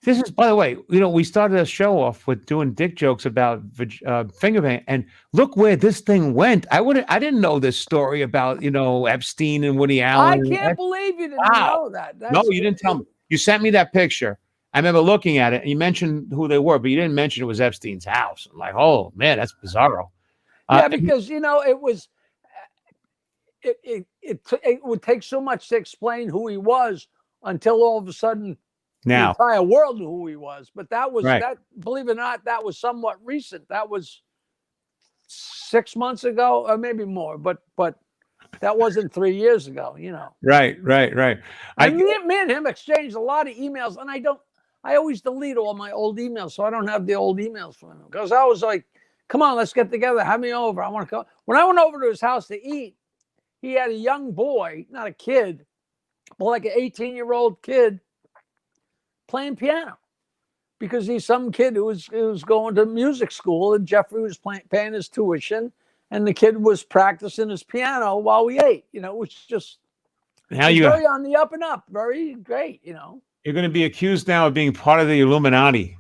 This is, by the way, you know, we started a show off with doing dick jokes about finger bang, and look where this thing went. I didn't know this story about, you know, Epstein and Woody Allen. I can't believe you didn't Wow. know that. No, you didn't tell me. You sent me that picture. I remember looking at it, and you mentioned who they were, but you didn't mention it was Epstein's house. I'm like, oh man, that's bizarro. Yeah, because you know it was. It would take so much to explain who he was until all of a sudden now, the entire world knew who he was. But that was Right. that. Believe it or not, that was somewhat recent. That was 6 months ago, or maybe more. But that wasn't 3 years ago. You know. right. Me and him exchanged a lot of emails, and I always delete all my old emails, so I don't have the old emails from him. Because I was like, "Come on, let's get together. Have me over. I want to come." When I went over to his house to eat, he had a young boy, not a kid, but like an 18-year-old kid playing piano, because he's some kid who was going to music school, and Jeffrey was paying his tuition, and the kid was practicing his piano while we ate. You know, it was just very on the up and up, very great. You know, you're going to be accused now of being part of the Illuminati.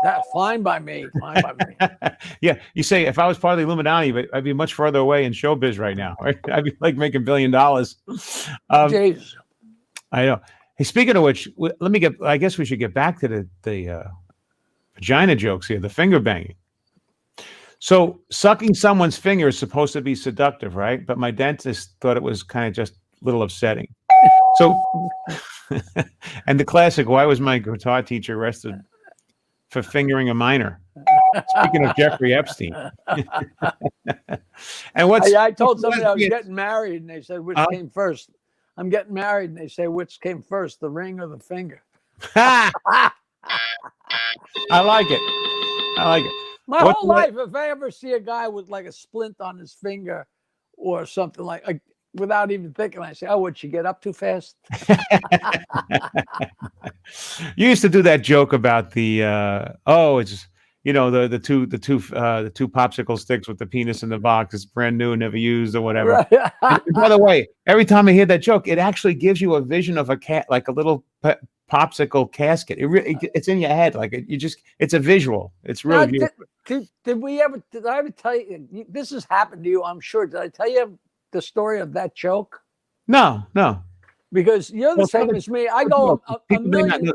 That's fine by me. Fine by me. Yeah, you say if I was part of the Illuminati, but I'd be much further away in showbiz right now. Right? I'd be like making $1 billion. Jesus. I know. Hey, speaking of which, I guess we should get back to the vagina jokes here, the finger banging. So sucking someone's finger is supposed to be seductive, right? But my dentist thought it was kind of just a little upsetting. So, and the classic, why was my guitar teacher arrested for fingering a minor? Speaking of Jeffrey Epstein. And what's I told somebody I was getting married, and they said, which came first? I'm getting married, and they say, which came first, the ring or the finger? I like it. I like it. My whole life, if I ever see a guy with like a splint on his finger or something like without even thinking, I say, "Oh, would you get up too fast?" You used to do that joke about the it's the two popsicle sticks with the penis in the box. It's brand new, never used or whatever. Right. And by the way, every time I hear that joke, it actually gives you a vision of a cat, like a little popsicle casket. It's in your head, like it's a visual. It's really beautiful. Did I ever tell you this has happened to you? I'm sure. Did I tell you the story of that joke? No. Because you're the same as me. I go a million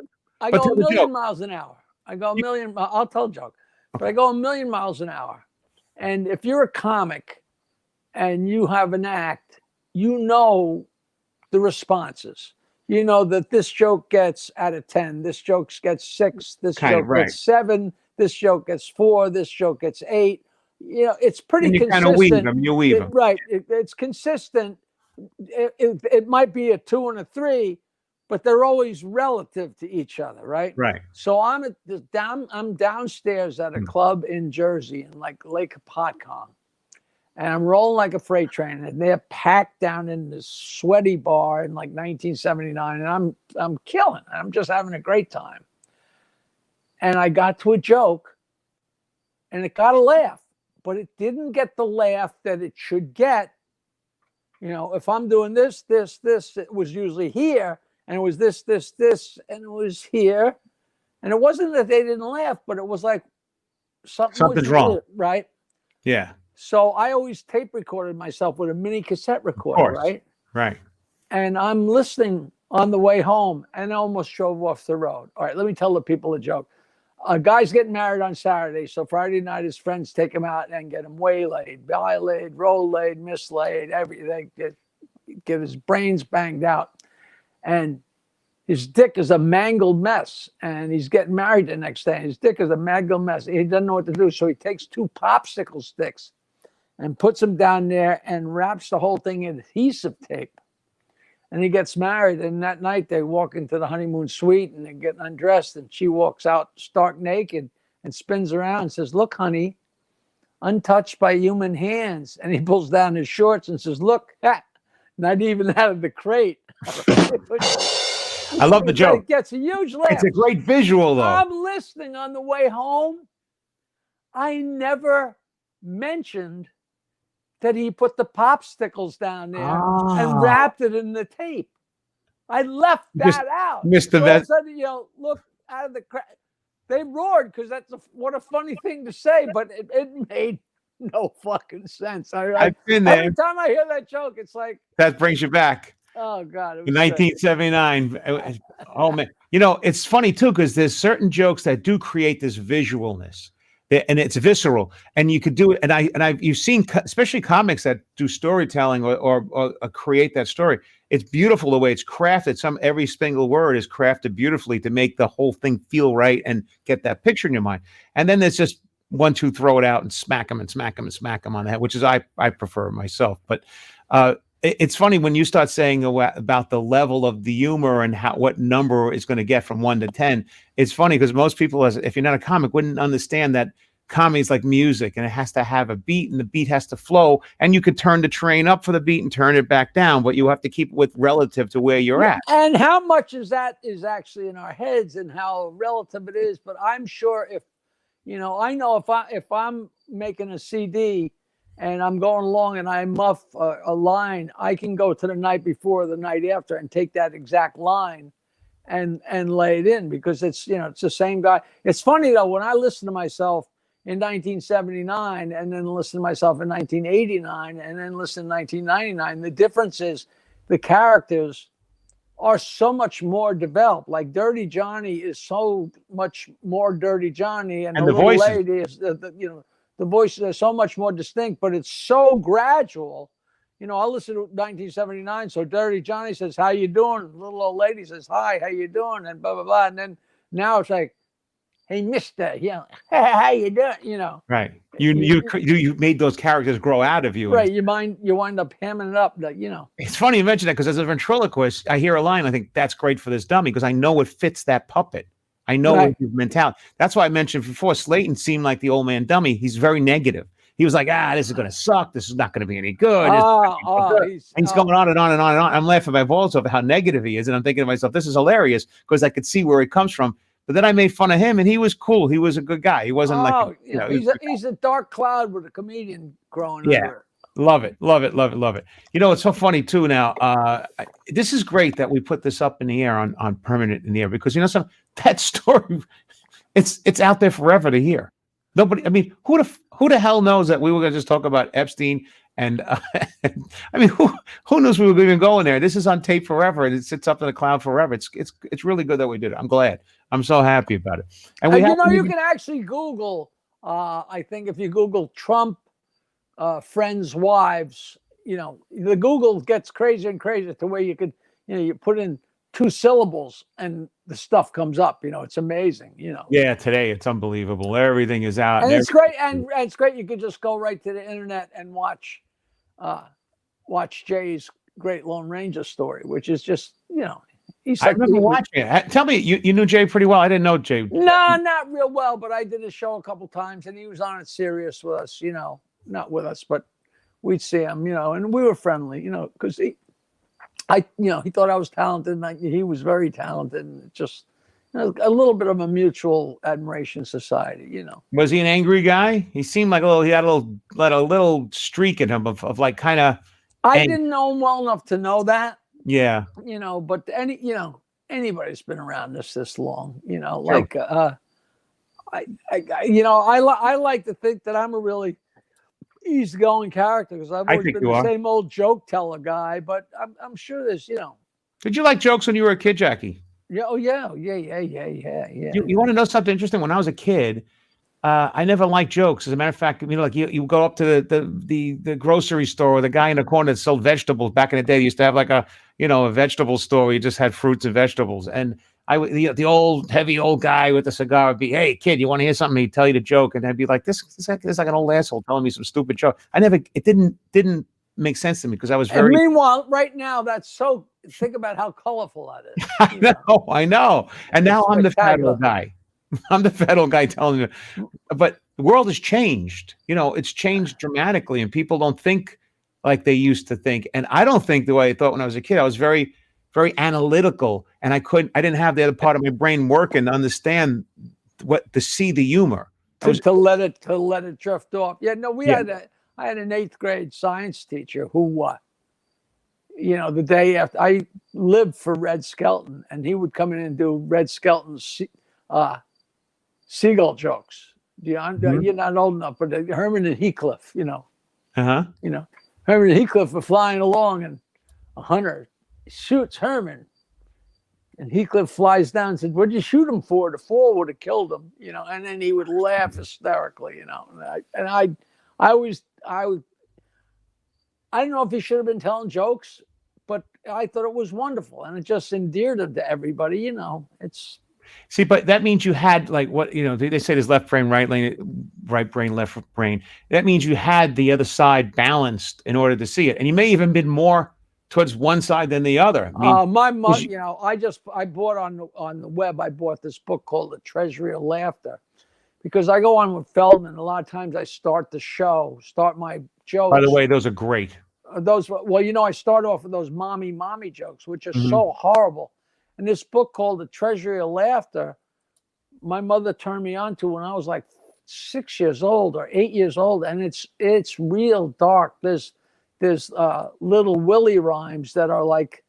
miles an hour. I go a million. I'll tell a joke, but I go a million miles an hour. And if you're a comic and you have an act, you know the responses. You know that this joke gets out of 10. This joke gets 6. This joke gets 7. This joke gets 4. This joke gets 8. It's pretty consistent. Kind of weave them. You weave them. Right. It's consistent. It might be a 2 and a 3, but they're always relative to each other, right? Right. So I'm downstairs at a club in Jersey in like Lake Hopatcong, and I'm rolling like a freight train, and they're packed down in this sweaty bar in like 1979, and I'm killing. I'm just having a great time. And I got to a joke, and it got a laugh, but it didn't get the laugh that it should get. If I'm doing this, it was usually here, and it was this, and it was here. And it wasn't that they didn't laugh, but it was like something's wrong. Right? Yeah. So I always tape recorded myself with a mini cassette recorder, right? Right. And I'm listening on the way home, and I almost drove off the road. All right, let me tell the people a joke. A guy's getting married on Saturday, so Friday night his friends take him out and get him waylaid, violated, roll-laid, mislaid, everything. Get his brains banged out. And his dick is a mangled mess. And he's getting married the next day. His dick is a mangled mess. He doesn't know what to do. So he takes 2 popsicle sticks and puts them down there and wraps the whole thing in adhesive tape. And he gets married. And that night they walk into the honeymoon suite and they're getting undressed. And she walks out stark naked and spins around and says, "Look, honey, untouched by human hands." And he pulls down his shorts and says, "Look, not even out of the crate." I love the joke. It gets a huge laugh. It's a great visual, though. I'm listening on the way home. I never mentioned that he put the popsicles down there and wrapped it in the tape. I left that out. Mr. All of a sudden, look out of the crack. They roared because what a funny thing to say, but it made no fucking sense. I've been there. Every time I hear that joke, it's like that brings you back. Oh God! In 1979. Oh man, it's funny too because there's certain jokes that do create this visualness, and it's visceral, and you could do it. And you've seen especially comics that do storytelling or create that story. It's beautiful the way it's crafted. Every single word is crafted beautifully to make the whole thing feel right and get that picture in your mind. And then there's just 1, 2, throw it out and smack them and smack them and smack them on the head, which is I prefer myself. But it's funny when you start saying about the level of the humor and what number is going to get from 1 to 10. It's funny because most people, if you're not a comic, wouldn't understand that comedy is like music and it has to have a beat and the beat has to flow. And you could turn the train up for the beat and turn it back down, but you have to keep it relative to where you're at. And how much is that is actually in our heads and how relative it is. But I'm sure I know if I'm making a CD and I'm going along and I muff a line, I can go to the night before or the night after and take that exact line and lay it in because it's the same guy. It's funny though, when I listen to myself in 1979 and then listen to myself in 1989 and then listen in 1999, the difference is the characters are so much more developed. Like Dirty Johnny is so much more Dirty Johnny, and the little voices. lady is the voices are so much more distinct, but it's so gradual. You know, I listen to 1979. So Dirty Johnny says, "How you doing?" Little old lady says, "Hi, how you doing?" And blah blah blah. And then now it's like, "Hey, Mister, you know, hey, how you doing?" You know, Right. You made those characters grow out of you. Right. You wind up hamming it up, like, you know. It's funny you mention that because as a ventriloquist, I hear a line. I think that's great for this dummy because I know it fits that puppet. I know his mentality. That's why I mentioned before. Slayton seemed like the old man dummy. He's very negative. He was like, this is going to suck. This is not going to be any good. He's going on and on and on and on. I'm laughing my balls off at how negative he is. And I'm thinking to myself, this is hilarious because I could see where he comes from. But then I made fun of him and he was cool. He was a good guy. He wasn't he's a dark cloud with a comedian growing under. Love it. Love it. Love it. Love it. You know, it's so funny too now. This is great that we put this up in the air on permanent in the air because, you know, that story, it's out there forever to hear. Nobody, I mean, who the hell knows that we were going to just talk about Epstein and I mean, who knows we were even going there? This is on tape forever and it sits up in the cloud forever. It's really good that we did it. I'm glad. I'm so happy about it. And you can actually Google. I think if you Google Trump friends' wives, you know, the Google gets crazier and crazier to where you could, you know, you put in 2 syllables and the stuff comes up. You know, it's amazing. You know. Yeah, today it's unbelievable. Everything is out, and it's great. And it's great. You could just go right to the internet and watch Jay's Great Lone Ranger story, which is just, you know. I remember watching it. Tell me, you knew Jay pretty well. I didn't know Jay. No, not real well, but I did his show a couple times, and he was on it serious with us. You know, not with us, but we'd see him. You know, and we were friendly. You know, because he thought I was talented, and he was very talented, and just, you know, a little bit of a mutual admiration society. You know. Was he an angry guy? He seemed like he had a little streak in him of like kind of. I didn't know him well enough to know that. Yeah. You know, but anybody's been around this long, you know, like, I like to think that I'm a really easygoing character because I've always been the same old joke teller guy, but I'm sure there's, you know. Did you like jokes when you were a kid, Jackie? Yeah. Oh yeah. You want to know something interesting? When I was a kid, I never liked jokes. As a matter of fact, you know, like you go up to the grocery store, or the guy in the corner that sold vegetables. Back in the day, they used to have like a vegetable store where you just had fruits and vegetables. And the old heavy old guy with the cigar would be, "Hey kid, you want to hear something?" He'd tell you the joke, and I'd be like, "This is like an old asshole telling me some stupid joke." It didn't make sense to me because I was very. And meanwhile, right now, think about how colorful that is. I know. And now I'm the fat old guy. I'm the federal guy telling you, but the world has changed. You know, it's changed dramatically, and people don't think like they used to think. And I don't think the way I thought when I was a kid. I was very, very analytical, and I didn't have the other part of my brain working to understand to see the humor. To let it drift off. Yeah, no, I had an 8th grade science teacher who, you know, the day after I lived for Red Skelton, and he would come in and do Red Skelton's seagull jokes. You're not old enough, but Herman and Heathcliff, you know. You know, Herman and Heathcliff were flying along, and a hunter shoots Herman, and Heathcliff flies down and said, "What'd you shoot him for? The fall would have killed him," you know. And then he would laugh hysterically, you know. And I don't know if he should have been telling jokes, but I thought it was wonderful, and it just endeared him to everybody, you know. See, but that means you had like what, you know, they say there's left brain, right brain, left brain. That means you had the other side balanced in order to see it. And you may even been more towards one side than the other. I mean, my mother, you know, I bought on the web, I bought this book called The Treasury of Laughter, because I go on with Feldman. A lot of times I start my jokes. By the way, those are great. Well, you know, I start off with those mommy jokes, which are so horrible. And this book called The Treasury of Laughter, my mother turned me on to when I was like 6 years old or 8 years old, and it's real dark. There's little Willie rhymes that are like,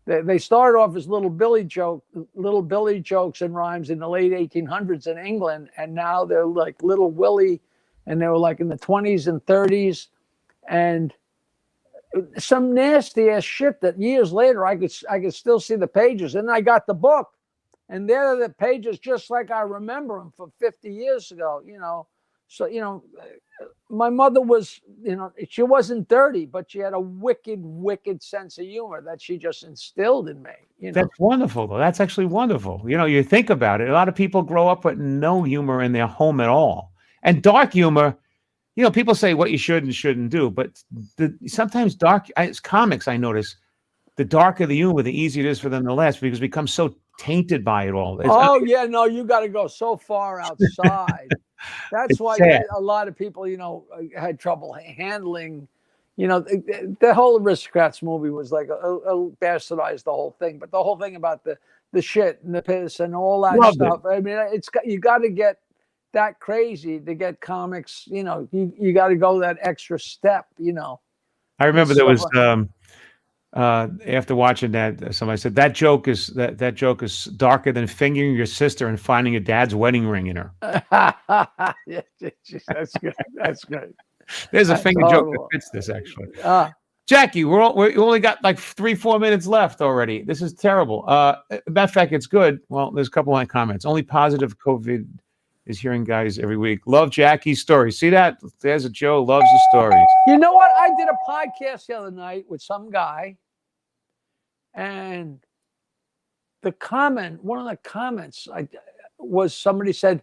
they started off as little Billy jokes and rhymes in the late 1800s in England, and now they're like little Willie, and they were like in the 20s and 30s, and some nasty ass shit that years later I could still see the pages. And I got the book, and there are the pages just like I remember them from 50 years ago. You know, So, my mother was, she wasn't dirty, but she had a wicked, wicked sense of humor that she just instilled in me. That's wonderful, though. That's actually wonderful. You think about it. A lot of people grow up with no humor in their home at all. And dark humor, people say what you should and shouldn't do, but sometimes it's comics, I notice, the darker the humor, the easier it is for them to last because it becomes so tainted by it all. No, you got to go so far outside. That's why a lot of people, had trouble handling, the whole Aristocrats movie was like a bastardized the whole thing, but the whole thing about the shit and the piss and all that stuff. I mean, you got to get that crazy to get comics, you got to go that extra step, I remember there was, after watching that, somebody said that joke is darker than fingering your sister and finding your dad's wedding ring in her. Yeah, that's good. That's good. There's a finger joke that fits this, actually. Jackie, we only got like 3-4 minutes left already. This is terrible. Matter of fact, it's good. Well, there's a couple of comments. Only positive COVID is hearing guys every week. Love Jackie's stories. See that? There's a Joe loves the stories. You know what? I did a podcast the other night with some guy. And one of the comments was somebody said,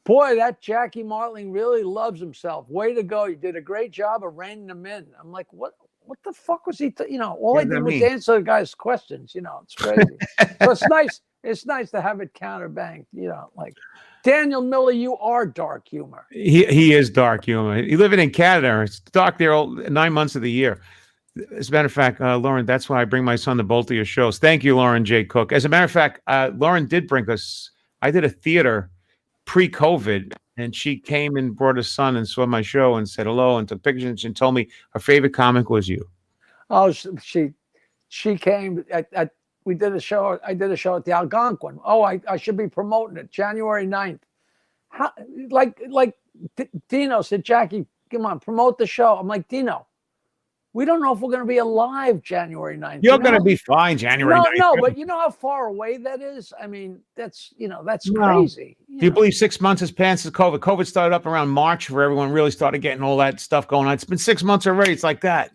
boy, that Jackie Martling really loves himself. Way to go. You did a great job of reining him in. I'm like, what the fuck was he, all I did was answer the guy's questions, it's crazy. So it's nice. It's nice to have it counterbanked, like Daniel Miller, you are dark humor. He is dark humor. He living in Canada. It's dark there 9 months of the year. As a matter of fact, Lauren, that's why I bring my son to both of your shows. Thank you, Lauren J. Cook. As a matter of fact, Lauren did bring us. I did a theater pre-COVID, and she came and brought her son and saw my show and said hello and took pictures and told me her favorite comic was you. Oh, she came. We did a show. I did a show at the Algonquin. Oh, I should be promoting it January 9th. Like Dino said, Jackie, come on, promote the show. I'm like, Dino, we don't know if we're going to be alive January 9th. You're going to be fine January 9th. No, but you know how far away that is? I mean, that's crazy. Do you believe 6 months has passed since COVID? COVID started up around March where everyone really started getting all that stuff going on. It's been 6 months already. It's like that,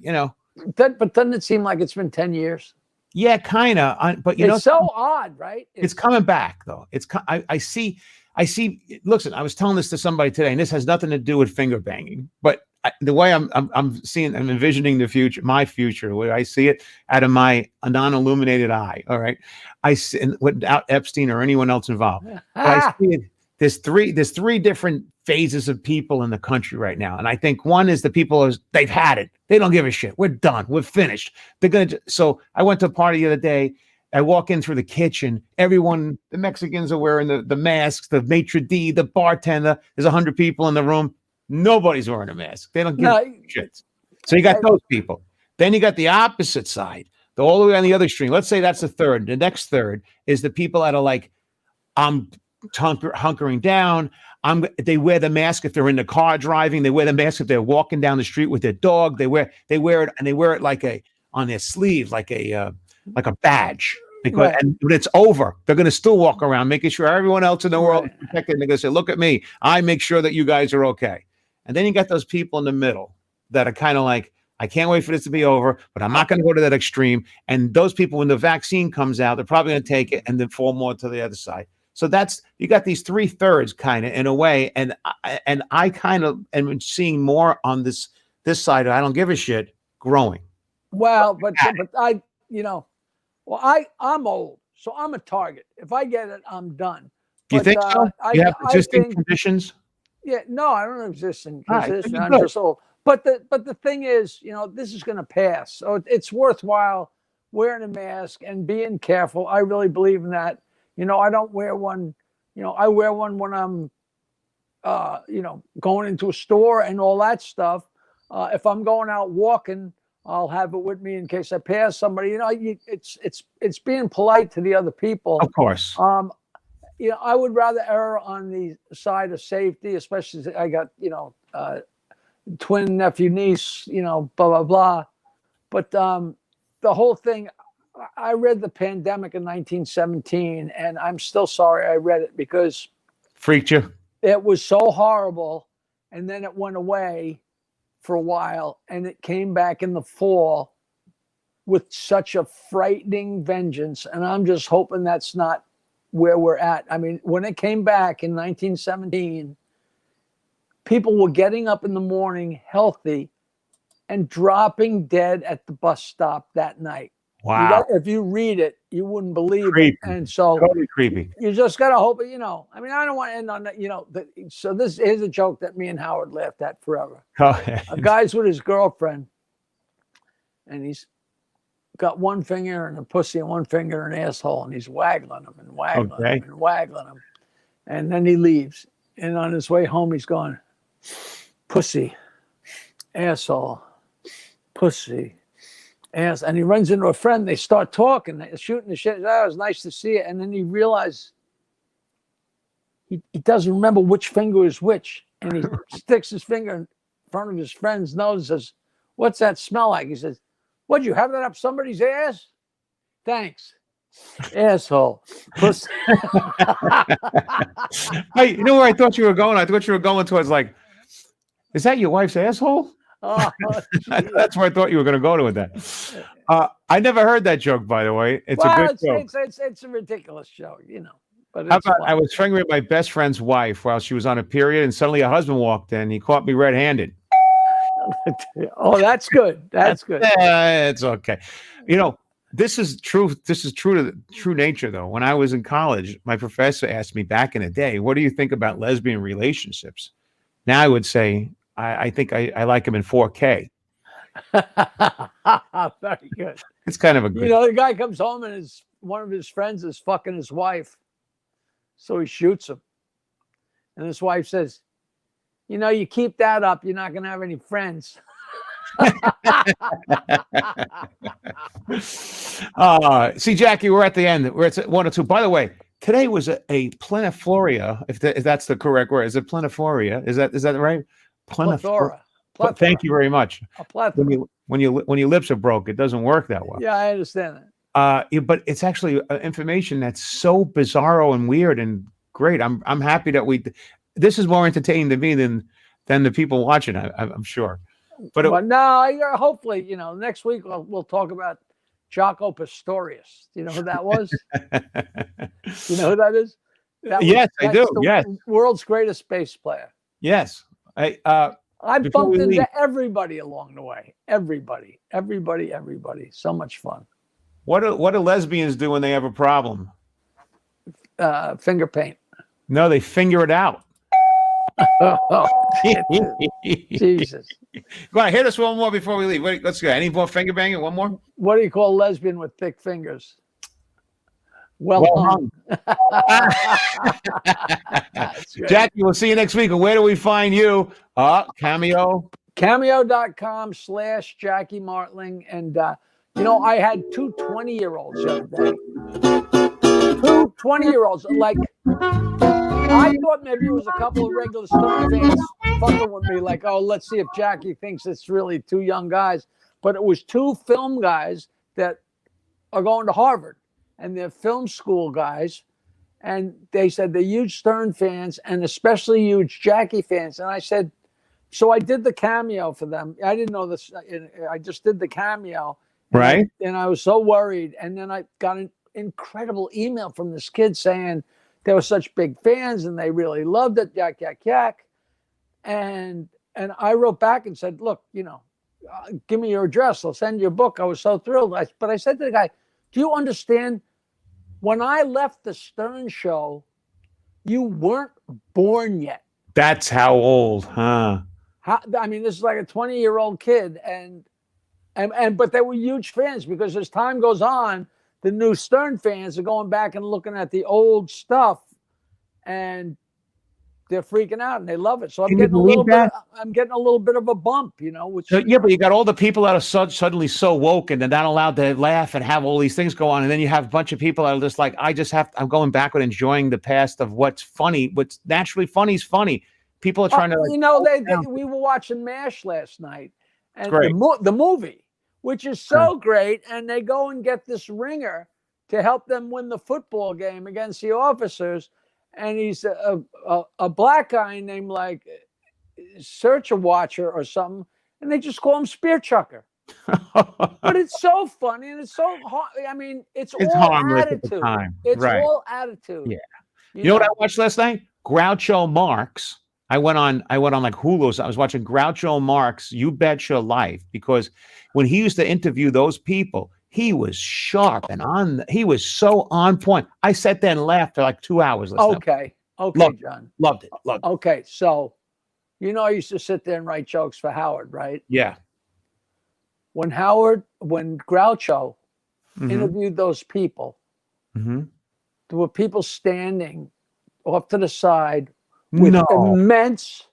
But doesn't it seem like it's been 10 years? Yeah, kind of. But it's so odd, right? It's coming back, though. I see. Listen, I was telling this to somebody today, and this has nothing to do with finger banging, but the way I'm envisioning the future, my future, the way I see it out of my non-illuminated eye. All right, I see, without Epstein or anyone else involved. I see it. There's three different phases of people in the country right now, and I think one is the people they've had it. They don't give a shit. We're done. We're finished. So I went to a party the other day. I walk in through the kitchen. Everyone, the Mexicans are wearing the masks. The maitre d', the bartender. There's 100 people in the room. Nobody's wearing a mask. They don't give a shit. So you got those people. Then you got the opposite side, all the way on the other extreme. Let's say that's the third. The next third is the people that are like, I'm hunkering down. They wear the mask if they're in the car driving. They wear the mask if they're walking down the street with their dog. They wear it, and they wear it like on their sleeve, like a badge. Because and when it's over, they're going to still walk around, making sure everyone else in the world is protected. And they're going to say, "Look at me. I make sure that you guys are okay." And then you got those people in the middle that are kind of like, I can't wait for this to be over, but I'm not going to go to that extreme. And those people, when the vaccine comes out, they're probably going to take it and then fall more to the other side. So you got these 3/3 kind of in a way. And I kind of am seeing more on this side. I don't give a shit growing. Well, but I'm old, so I'm a target. If I get it, I'm done. Do you think so? You have existing conditions? Yeah, no, I don't exist in conditions. I'm just old. But the thing is, this is going to pass. So it's worthwhile wearing a mask and being careful. I really believe in that. I don't wear one. I wear one when I'm, going into a store and all that stuff. If I'm going out walking, I'll have it with me in case I pass somebody. It's being polite to the other people. Of course. I would rather err on the side of safety, especially if I got, twin nephew, niece, blah, blah, blah. But the whole thing, I read The Pandemic in 1917, and I'm still sorry I read it because... Freaked you? it was so horrible. And then it went away for a while, and it came back in the fall with such a frightening vengeance. And I'm just hoping that's not where we're at. I mean, when it came back in 1917, people were getting up in the morning healthy and dropping dead at the bus stop that night. Wow. If you read it, you wouldn't believe Creepy. it. And so Totally creepy. you just got to hope, I mean, I don't want to end on that, so this is a joke that me and Howard laughed at forever. A guy's with his girlfriend, and he's got one finger in a pussy and one finger in an asshole, and he's waggling him and waggling him and waggling him. And then he leaves. And on his way home, he's going, pussy, asshole, pussy, ass. And he runs into a friend. They start talking, they're shooting the shit. Oh, it was nice to see it. And then he realized he doesn't remember which finger is which. And he sticks his finger in front of his friend's nose and says, what's that smell like? He says, what'd you have that up somebody's ass? Thanks. Asshole. Pussy. Hey, you know where I thought you were going? I thought you were going towards like, is that your wife's asshole? Oh, that's where I thought you were going to go to with that. I never heard that joke, by the way. It's a good joke. It's a ridiculous joke, But How about I was fingering my best friend's wife while she was on a period, and suddenly her husband walked in. He caught me red-handed. Oh, that's good. That's good. It's okay. This is true. This is true to the true nature, though. When I was in college, my professor asked me back in the day, what do you think about lesbian relationships? Now I would say, I think I like them in 4K. Very good. It's kind of a good. The guy comes home and one of his friends is fucking his wife. So he shoots him. And his wife says, you keep that up, you're not going to have any friends. See, Jackie, we're at the end. We're at 1 or 2. By the way, today was a pleniforia, if that's the correct word. Is it pleniforia? Is that right? Plethora. Thank you very much. A plethora. When your lips are broke, it doesn't work that well. Yeah, I understand that. But it's actually information that's so bizarro and weird and great. I'm happy that this is more entertaining to me than the people watching. I'm sure. But hopefully, next week we'll talk about Jaco Pastorius. Do you know who that was? You know who that is? Yes, I do. Yes, world's greatest bass player. Yes, I bumped into everybody along the way. Everybody. So much fun. What do lesbians do when they have a problem? Finger paint. No, they finger it out. Oh, Jesus. Go on, hit us one more before we leave. Wait, let's go. Any more finger banging? One more? What do you call a lesbian with thick fingers? Well hung. Jackie, we'll see you next week. And where do we find you? Cameo. Cameo.com/Jackie Martling. And, I had two 20-year-olds the other day. Two 20-year-olds. Like, I thought maybe it was a couple of regular Stone fans fucking with me, like, oh, let's see if Jackie thinks it's really two young guys. But it was two film guys that are going to Harvard, and they're film school guys. And they said they're huge Stern fans and especially huge Jackie fans. And I said, so I did the cameo for them. I didn't know this. I just did the cameo. Right. And I was so worried. And then I got an incredible email from this kid saying, they were such big fans and they really loved it. Yak, yak, yak. And I wrote back and said, look, give me your address. I'll send you a book. I was so thrilled. But I said to the guy, do you understand? When I left the Stern show, you weren't born yet. That's how old, huh? This is like a 20-year-old kid. But they were huge fans because as time goes on, the new Stern fans are going back and looking at the old stuff, and they're freaking out and they love it. So I'm getting a little bit of a bump, Which but you got all the people that are suddenly so woke and they're not allowed to laugh and have all these things go on, and then you have a bunch of people that are just like, I'm going backward, enjoying the past of what's funny. What's naturally funny is funny. People are trying to. We were watching MASH last night, and great. The movie, which is so great, and they go and get this ringer to help them win the football game against the officers. and he's a black guy named like Search a Watcher or something, and they just call him Spear Chucker. But it's so funny and it's so hard. I mean, it's all harmless at the attitude. time. It's Right. all attitude. Yeah. You know what I watched last night? Groucho Marx. I went on like Hulu's. I was watching Groucho Marx, You Bet Your Life, because when he used to interview those people, he was sharp and he was so on point. I sat there and laughed for like 2 hours. Okay, John. Loved it. Okay, so I used to sit there and write jokes for Howard, right? Yeah. When Groucho interviewed those people, there were people standing off to the side with immense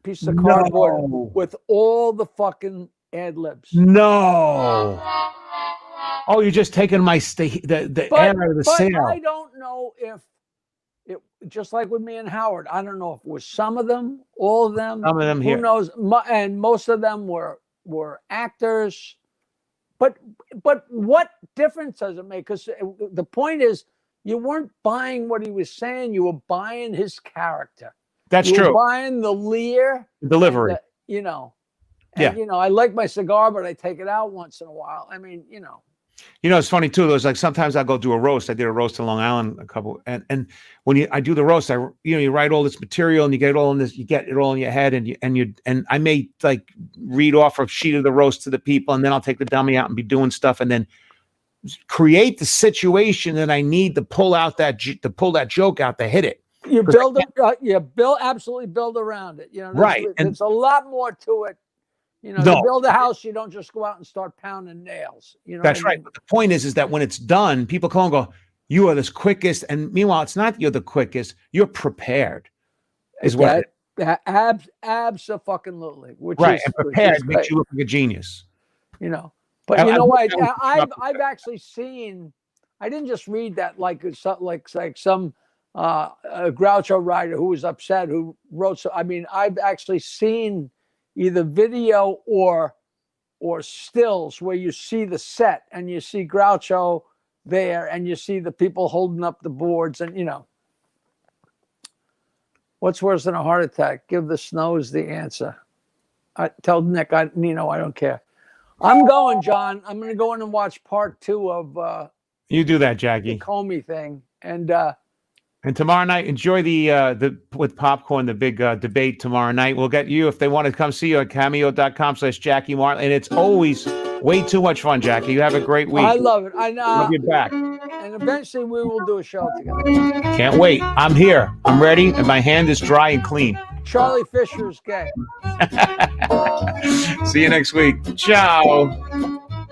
piece of cardboard with all the fucking ad libs. No. Oh, you're just taking my the air out of the sail. I don't know if it, just like with me and Howard, I don't know if it was some of them, all of them. Some of them here. Who knows? And most of them were actors. But what difference does it make? Because the point is, you weren't buying what he was saying. You were buying his character. That's you true. Were buying the leer. The delivery. And, I like my cigar, but I take it out once in a while. I mean, it's funny too. There's like sometimes I'll go do a roast. I did a roast in Long Island and when I do the roast, you write all this material and you get it all in this, you get it all in your head and I may like read off a sheet of the roast to the people, and then I'll take the dummy out and be doing stuff and then create the situation that I need to pull that joke out to hit it. You absolutely build around it. Right. There's a lot more to it. To build a house, you don't just go out and start pounding nails. That's right. But the point is that when it's done, people come and go, "You are the quickest," and meanwhile, it's not you're the quickest. You're prepared. Is what? Abso-fucking-lutely. Right, and prepared makes you look like a genius. But I've actually seen. I didn't just read that like some Groucho writer who was upset who wrote. So I mean, I've actually seen either video or stills where you see the set and you see Groucho there and you see the people holding up the boards and what's worse than a heart attack? Give the Snows the answer. I tell Nick, I don't care. I'm going, John. I'm going to go in and watch part 2 of you do that, Jackie. The Comey thing. And tomorrow night, enjoy the with popcorn, the big debate tomorrow night. We'll get you if they want to come see you at cameo.com/Jackie Martin. And it's always way too much fun, Jackie. You have a great week. I love it. I know. Love you back. And eventually we will do a show together. Can't wait. I'm here. I'm ready. And my hand is dry and clean. Charlie Fisher's gay. See you next week. Ciao.